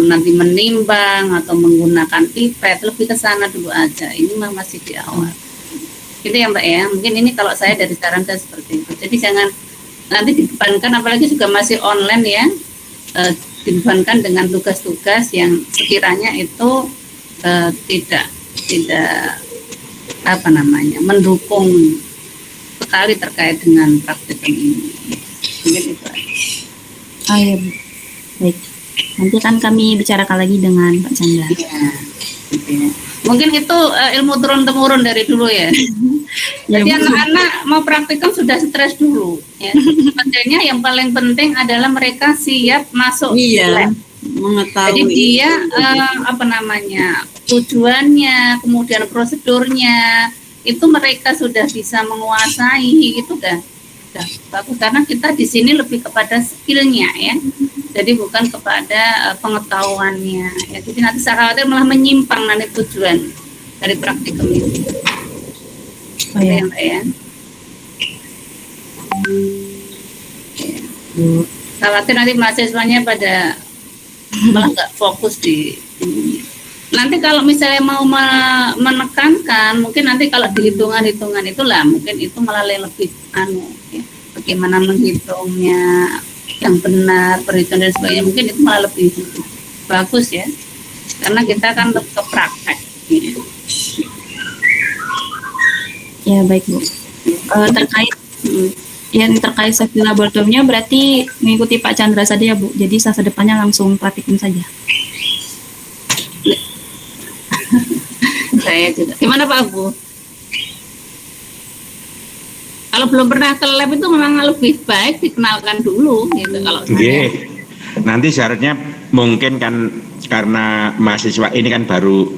nanti menimbang atau menggunakan pipet, lebih ke sana dulu aja. Ini masih di awal. Gitu ya Mbak ya. Mungkin ini kalau saya dari saran saya seperti itu. Jadi jangan nanti dibebankan, apalagi juga masih online ya, dibebankan dengan tugas-tugas yang sekiranya itu tidak mendukung sekali terkait dengan praktikum ini. Mungkin itu aja. Oh iya Bu. Baik. Nanti kan kami bicarakan lagi dengan Pak Chandra. Iya. Gitu ya. Mungkin itu ilmu turun-temurun dari dulu ya. Jadi anak-anak mau praktikum sudah stres dulu. Ya. Sebetulnya yang paling penting adalah mereka siap masuk lab. mengetahui. Jadi dia apa namanya, tujuannya, kemudian prosedurnya itu mereka sudah bisa menguasai, itu udah bagus, karena kita di sini lebih kepada skillnya ya, jadi bukan kepada pengetahuannya ya. Jadi nanti saya khawatir malah menyimpang nanti tujuan dari praktikum itu. Oh ya. Ya. Khawatir nanti mahasiswanya pada malah nggak fokus di ini. Nanti kalau misalnya mau menekankan, mungkin nanti kalau di hitungan-hitungan itulah, mungkin itu malah lebih ya, bagaimana menghitungnya yang benar, perhitungan dan sebagainya, mungkin itu malah lebih bagus ya, karena kita kan lebih ke praktek. Ya baik Bu. Terkait yang terkait safety laboratoriumnya berarti mengikuti Pak Chandra saja ya Bu. Jadi selasa depannya langsung praktikum saja. Saya juga. Gimana Pak Bu? Kalau belum pernah ke lab itu memang lebih baik dikenalkan dulu gitu kalau saya. Nanti syaratnya mungkin kan karena mahasiswa ini kan baru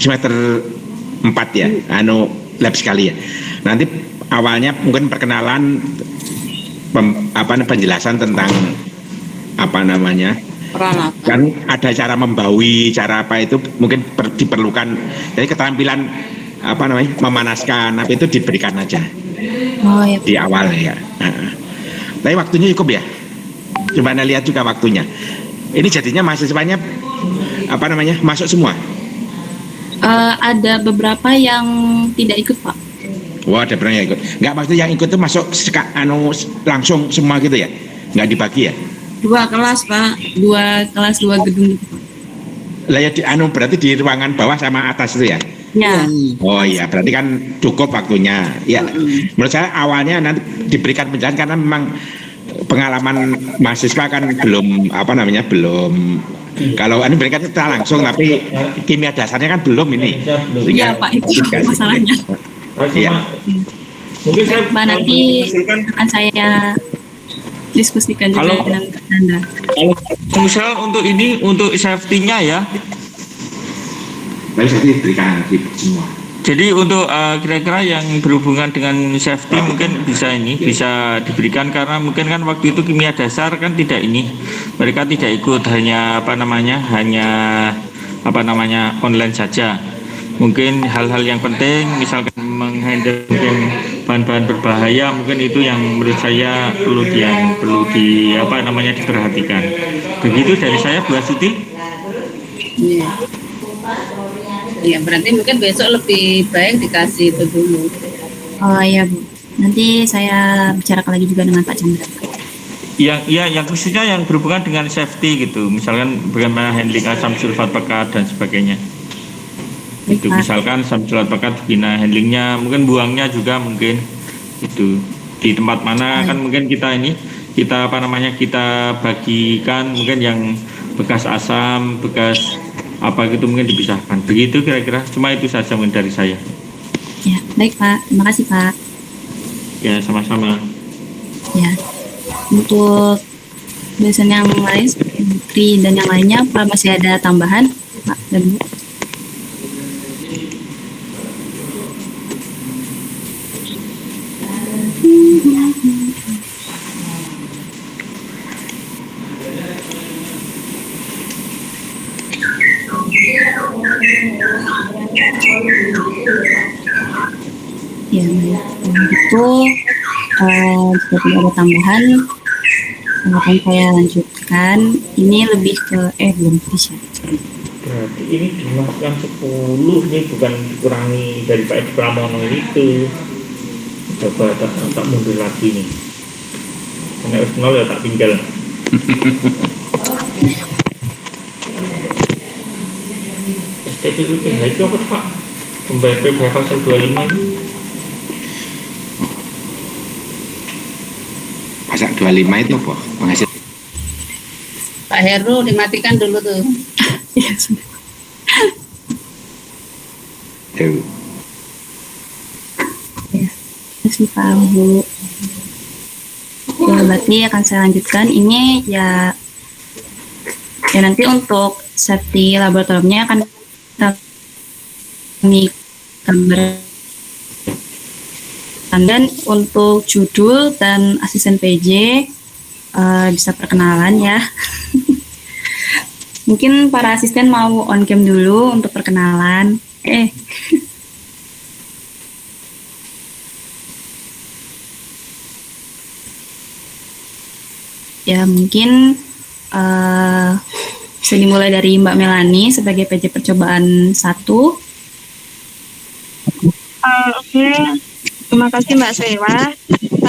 semester 4 ya, lab sekali ya. Nanti awalnya mungkin perkenalan penjelasan tentang peralatan. kan ada cara membawi, cara apa itu mungkin diperlukan. Jadi keterampilan memanaskan apa itu diberikan aja. Oh ya. Di awal ya. Tapi waktunya cukup ya. Coba Anda lihat juga waktunya. Ini jadinya mahasiswanya masuk semua. Ada beberapa yang tidak ikut Pak. Wah, ada beberapa yang ikut. Enggak, maksudnya yang ikut itu masuk langsung semua gitu ya? Enggak dibagi ya? 2 kelas Pak. 2 kelas 2 gedung gitu Pak. Lah ya berarti di ruangan bawah sama atas itu ya? Ya. Oh iya, berarti kan cukup waktunya. Ya, menurut saya awalnya nanti diberikan penjelasan karena memang pengalaman mahasiswa kan belum belum. Kalau ini berikan kita langsung, tapi kimia dasarnya kan belum ini. Iya Pak, itu masalahnya. Iya. Mungkin saya Pak, nanti akan saya diskusikan juga dengan Kak Nanda. Kalau misal untuk ini, untuk safety-nya ya. Tapi safety diberikan semua. Jadi untuk kira-kira yang berhubungan dengan safety mungkin bisa diberikan, karena mungkin kan waktu itu kimia dasar kan tidak mereka tidak ikut, hanya online saja. Mungkin hal-hal yang penting misalkan menghandle bahan-bahan berbahaya, mungkin itu yang menurut saya perlu diperhatikan. Begitu dari saya Bu Astuti. Iya. Ya berarti mungkin besok lebih baik dikasih itu dulu. Oh iya Bu, nanti saya bicarakan lagi juga dengan Pak Chandra. Yang khususnya yang berhubungan dengan safety gitu, misalkan bagaimana handling asam sulfat pekat dan sebagainya. Itu misalkan asam sulfat pekat gimana handlingnya, mungkin buangnya juga mungkin itu di tempat mana kan mungkin kita bagikan mungkin yang bekas asam, bekas apa gitu mungkin dipisahkan. Begitu kira-kira, cuma itu saja mungkin dari saya. Ya, baik Pak. Terima kasih Pak. Ya, sama-sama. Ya. Untuk dosen yang lain seperti Putri dan yang lainnya, Pak, masih ada tambahan Pak dan Bu? Ya, itu jika tidak ada tambahan, akan saya lanjutkan. Ini lebih ke belum bisa. Berarti ini dimasukkan 10, ini bukan dikurangi dari Pak Edi Pramono itu. Coba tak mundur lagi nih. Karena S0 ya tak tinggal. STPUT itu apa Pak? Pembayar PPh pasal 25 itu. Pasal 25 itu apa? Penghasil. Pak Heru dimatikan dulu tuh. Iya sudah. Ya, kasih Pak Bu. Ya, berarti akan saya lanjutkan. Ini ya Ya nanti untuk safety laboratoriumnya akan kami gambarkan, dan untuk judul dan asisten PJ bisa perkenalan ya. Mungkin para asisten mau on cam dulu untuk perkenalan. Ya mungkin bisa dimulai dari Mbak Melani sebagai PJ percobaan 1. Oke, terima kasih Mbak Sewa.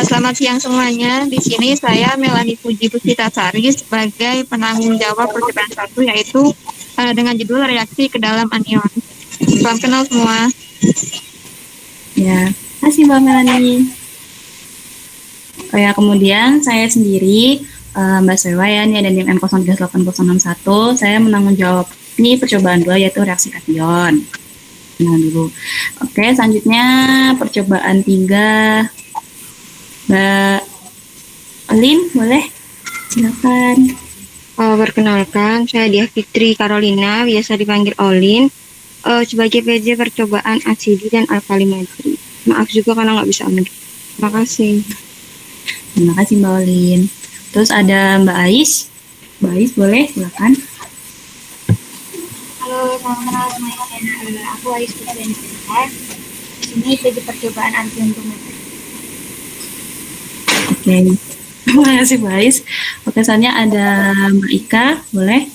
Selamat siang semuanya. Di sini saya Melani Puji Puspitasari sebagai penanggung jawab percobaan 1, yaitu dengan judul reaksi ke dalam anion. Salam kenal semua. Ya, kasih Mbak Melani. Oh ya, kemudian saya sendiri Mbak Sewa ya, ini ada NIM M038061. Saya menanggung jawab ini percobaan 2, yaitu reaksi kation. Nah dulu. Oke, selanjutnya percobaan 3. Mbak Olin, boleh? Silakan. Perkenalkan, saya Diah Fitri Carolina, biasa dipanggil Olin, sebagai PJ percobaan asidi dan alkalimetri. Maaf juga karena nggak bisa ambil. Terima kasih. Terima kasih Mbak Olin. Terus ada Mbak Ais. Mbak Ais, boleh? Silakan. Halo, salam kenal semuanya. Aku Ais Putri. Di sini PJ percobaan antiuntometri. Oke, terima kasih Mbak Ais. Oke, selanjutnya ada Mbak Ika, boleh?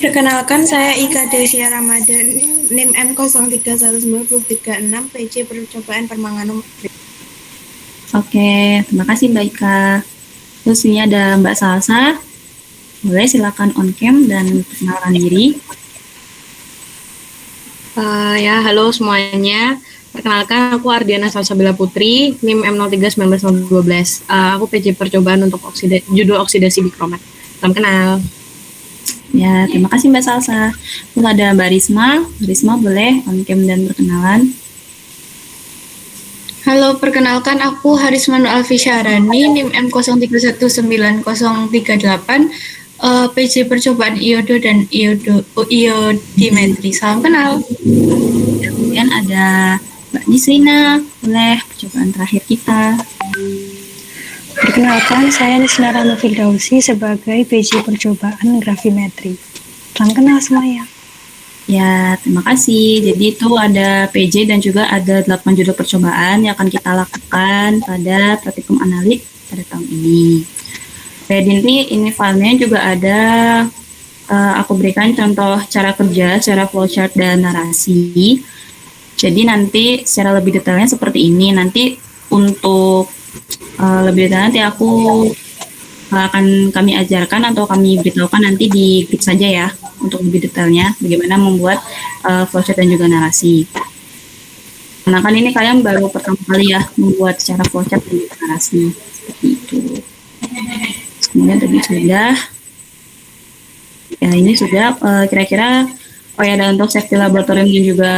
Perkenalkan, saya Ika Desia Ramadan, NIM M031936, PJ percobaan permanganometri. Oke, terima kasih Mbak Ika. Terus ini ada Mbak Salsa, boleh silakan on cam dan perkenalkan diri. Ya, halo semuanya. Perkenalkan, aku Ardiana Salsabila Putri, NIM M031912. Aku PJ percobaan untuk judul oksidasi bikromat. Salam kenal. Ya, terima kasih Mbak Salsa. Terus ada Mbak Risma. Mbak Risma boleh on cam dan perkenalan. Halo, perkenalkan aku Harismanu Alfisyarani, NIM M031938, PJ percobaan iodo dan iodimetri. Salam kenal. Kemudian ada Mbak Nisrina, boleh percobaan terakhir kita. Perkenalkan, saya Nisna Rano Firdausi sebagai PJ percobaan gravimetri. Salam kenal semuanya. Ya, terima kasih. Jadi itu ada PJ dan juga ada 8 judul percobaan yang akan kita lakukan pada praktikum analik pada tahun ini. Oke, ini filenya juga ada, aku berikan contoh cara kerja, secara flowchart dan narasi. Jadi nanti secara lebih detailnya seperti ini. Nanti untuk lebih detailnya nanti aku akan kami ajarkan atau kami beritahukan nanti di grup saja ya, untuk lebih detailnya bagaimana membuat flowchart dan juga narasi. Karena kan ini kalian baru pertama kali ya membuat secara flowchart dan juga narasi seperti itu. Kemudian tadi sudah, ya ini sudah kira-kira. Oh ya, dan untuk safety laboratorium dan juga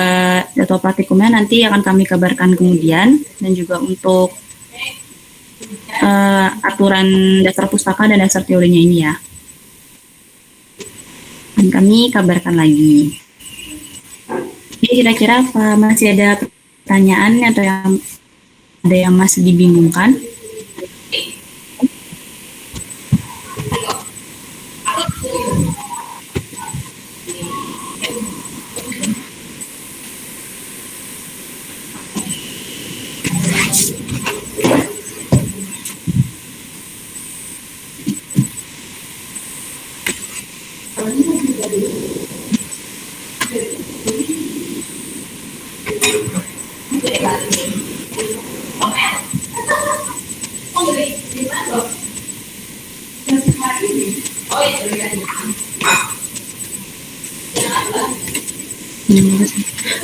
data praktikumnya nanti akan kami kabarkan kemudian, dan juga untuk aturan dasar pustaka dan dasar teorinya ini ya, dan kami kabarkan lagi. Jadi kira-kira masih ada pertanyaan atau yang ada yang masih dibingungkan?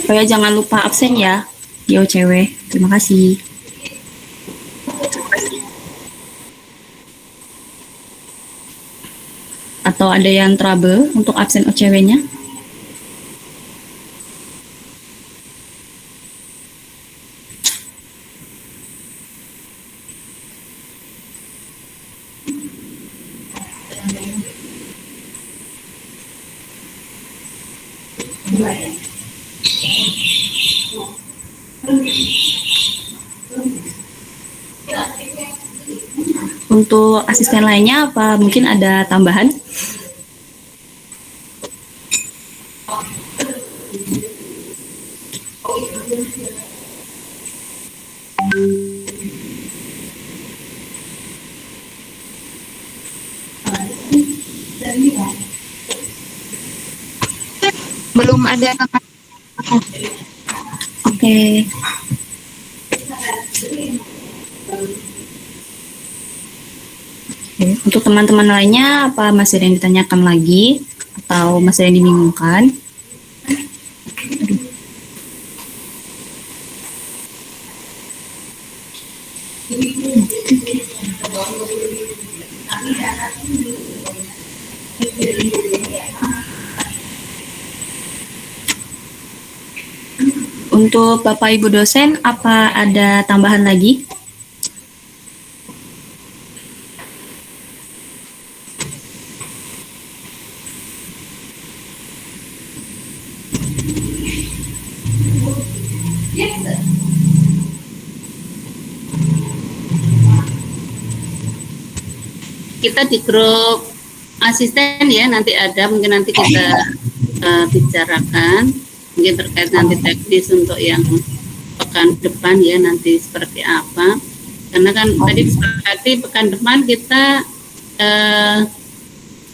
Oh ya, jangan lupa absen ya di OCW. Terima kasih. Atau ada yang trouble untuk absen OCW-nya? Untuk asisten lainnya apa mungkin ada tambahan? Belum ada. Oke. Oke, untuk teman-teman lainnya apa masih ada yang ditanyakan lagi atau masih ada yang dibingungkan? Untuk Bapak Ibu dosen, apa ada tambahan lagi? Kita di grup asisten ya, nanti ada, mungkin nanti kita bicarakan mungkin terkait nanti teknis untuk yang pekan depan ya, nanti seperti apa, karena kan tadi disepakati pekan depan kita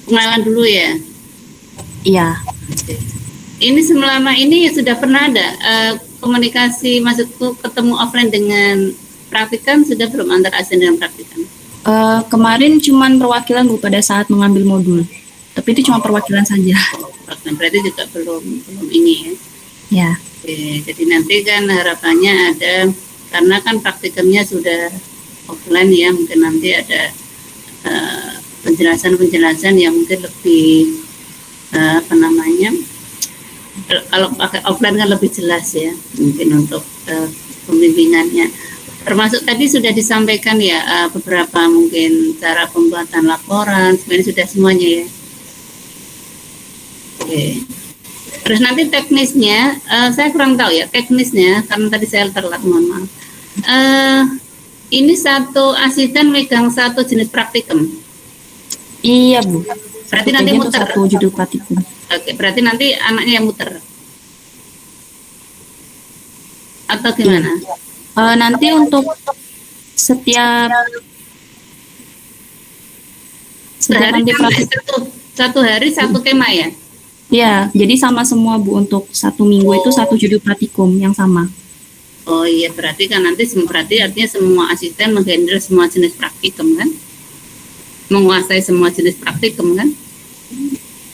pengenalan dulu ya. Iya. Ini selama ini sudah pernah ada komunikasi, maksudku ketemu offline dengan praktikan sudah belum, antara asisten dan praktikan? Kemarin cuman perwakilan Bu pada saat mengambil modul, tapi itu cuma perwakilan saja. Berarti juga belum ini ya. Ya. Oke, jadi nanti kan harapannya ada, karena kan praktikumnya sudah offline ya, mungkin nanti ada penjelasan-penjelasan yang mungkin lebih kalau pakai offline kan lebih jelas ya, mungkin untuk pembimbingannya. Termasuk tadi sudah disampaikan ya beberapa mungkin cara pembuatan laporan, sebenarnya sudah semuanya ya. Oke. Terus nanti teknisnya, saya kurang tahu ya teknisnya, karena tadi saya telat, mohon maaf. Ini satu asisten megang satu jenis praktikum. Iya Bu. Berarti nanti muter. Satu judul praktikum. Oke, berarti nanti anaknya yang muter. Atau gimana? Nanti untuk setiap nanti satu hari satu tema ya? Ya, jadi sama semua Bu, untuk satu minggu itu satu judul praktikum yang sama. Oh iya, berarti kan nanti berarti artinya semua asisten menghandle semua jenis praktikum kan? Menguasai semua jenis praktikum kan?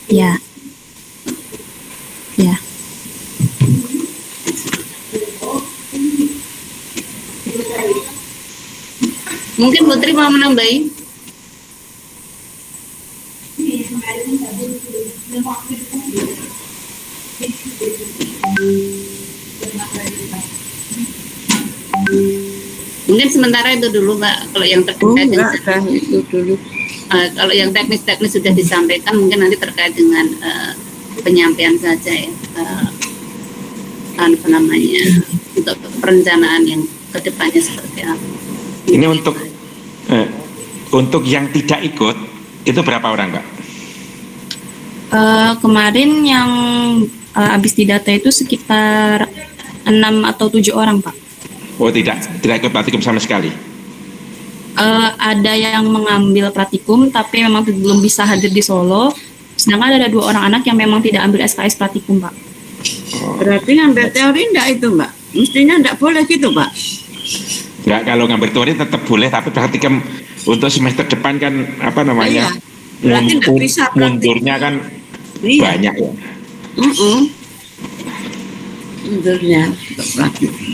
Ya. Ya. Mungkin Putri mau menambahi? Mungkin sementara itu dulu Mbak, kalau yang terkait itu dulu. Kalau yang teknis-teknis sudah disampaikan, mungkin nanti terkait dengan penyampaian saja ya, apa namanya, untuk perencanaan yang kedepannya seperti apa. Ini untuk yang tidak ikut itu berapa orang Mbak? Kemarin yang habis didata itu sekitar 6 atau 7 orang Pak. Oh tidak ikut praktikum sama sekali? Ada yang mengambil praktikum tapi memang belum bisa hadir di Solo, sedangkan ada 2 orang anak yang memang tidak ambil SKS praktikum Pak. Berarti ngambil teori enggak itu Mbak? Mestinya enggak boleh gitu Pak? Enggak, kalau ngambil teori tetap boleh, tapi praktikum untuk semester depan kan apa namanya? Berarti enggak bisa mundurnya kan banyak ya. Mundurnya untuk praktikum.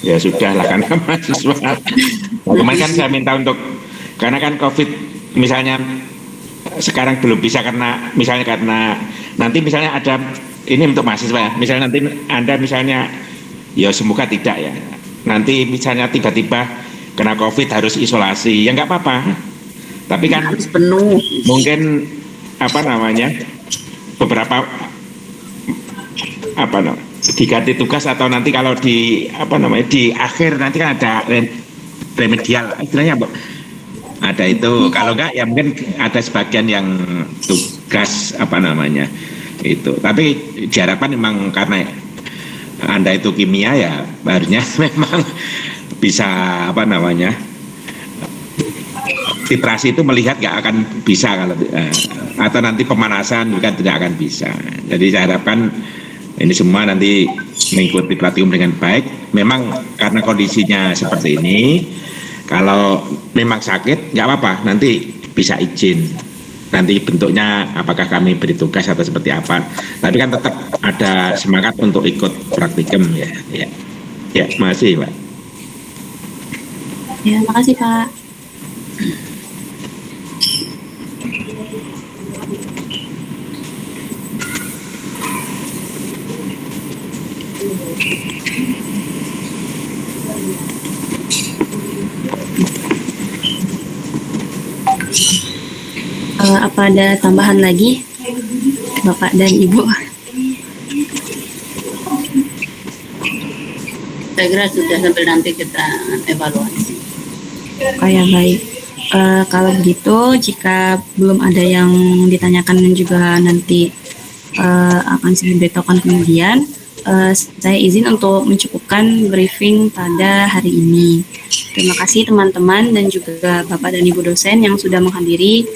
Ya sudah lah, karena mahasiswa. Nah, kemarin kan saya minta untuk, karena kan COVID misalnya sekarang belum bisa karena nanti misalnya ada ini untuk mahasiswa, misalnya nanti Anda misalnya ya semoga tidak ya, nanti misalnya tiba-tiba kena COVID harus isolasi, ya nggak apa-apa, tapi kan harus penuh. Mungkin apa namanya beberapa diganti tugas atau nanti kalau di di akhir nanti kan ada remedial istilahnya apa? Ada itu. Kalau enggak ya mungkin ada sebagian yang tugas itu. Tapi diharapkan memang karena Anda itu kimia ya harusnya memang bisa titrasi itu melihat nggak akan bisa kalau atau nanti pemanasan juga tidak akan bisa. Jadi saya harapkan ini semua nanti mengikuti praktikum dengan baik. Memang karena kondisinya seperti ini, kalau memang sakit nggak apa-apa, nanti bisa izin. Nanti bentuknya apakah kami beri tugas atau seperti apa. Tapi kan tetap ada semangat untuk ikut praktikum ya. Ya, makasih Pak. Ya, makasih Pak. Apa ada tambahan lagi, Bapak dan Ibu? Saya kira sudah sampai nanti kita evaluasi. Oh ya, baik. Kalau begitu, jika belum ada yang ditanyakan dan juga nanti akan saya beritahukan kemudian, saya izin untuk mencukupkan briefing pada hari ini. Terima kasih teman-teman dan juga Bapak dan Ibu dosen yang sudah menghadiri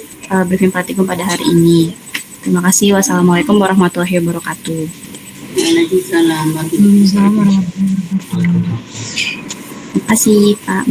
briefing praktikum pada hari ini. Terima kasih. Wassalamualaikum warahmatullahi wabarakatuh. Waalaikumsalam. Terima kasih Pak.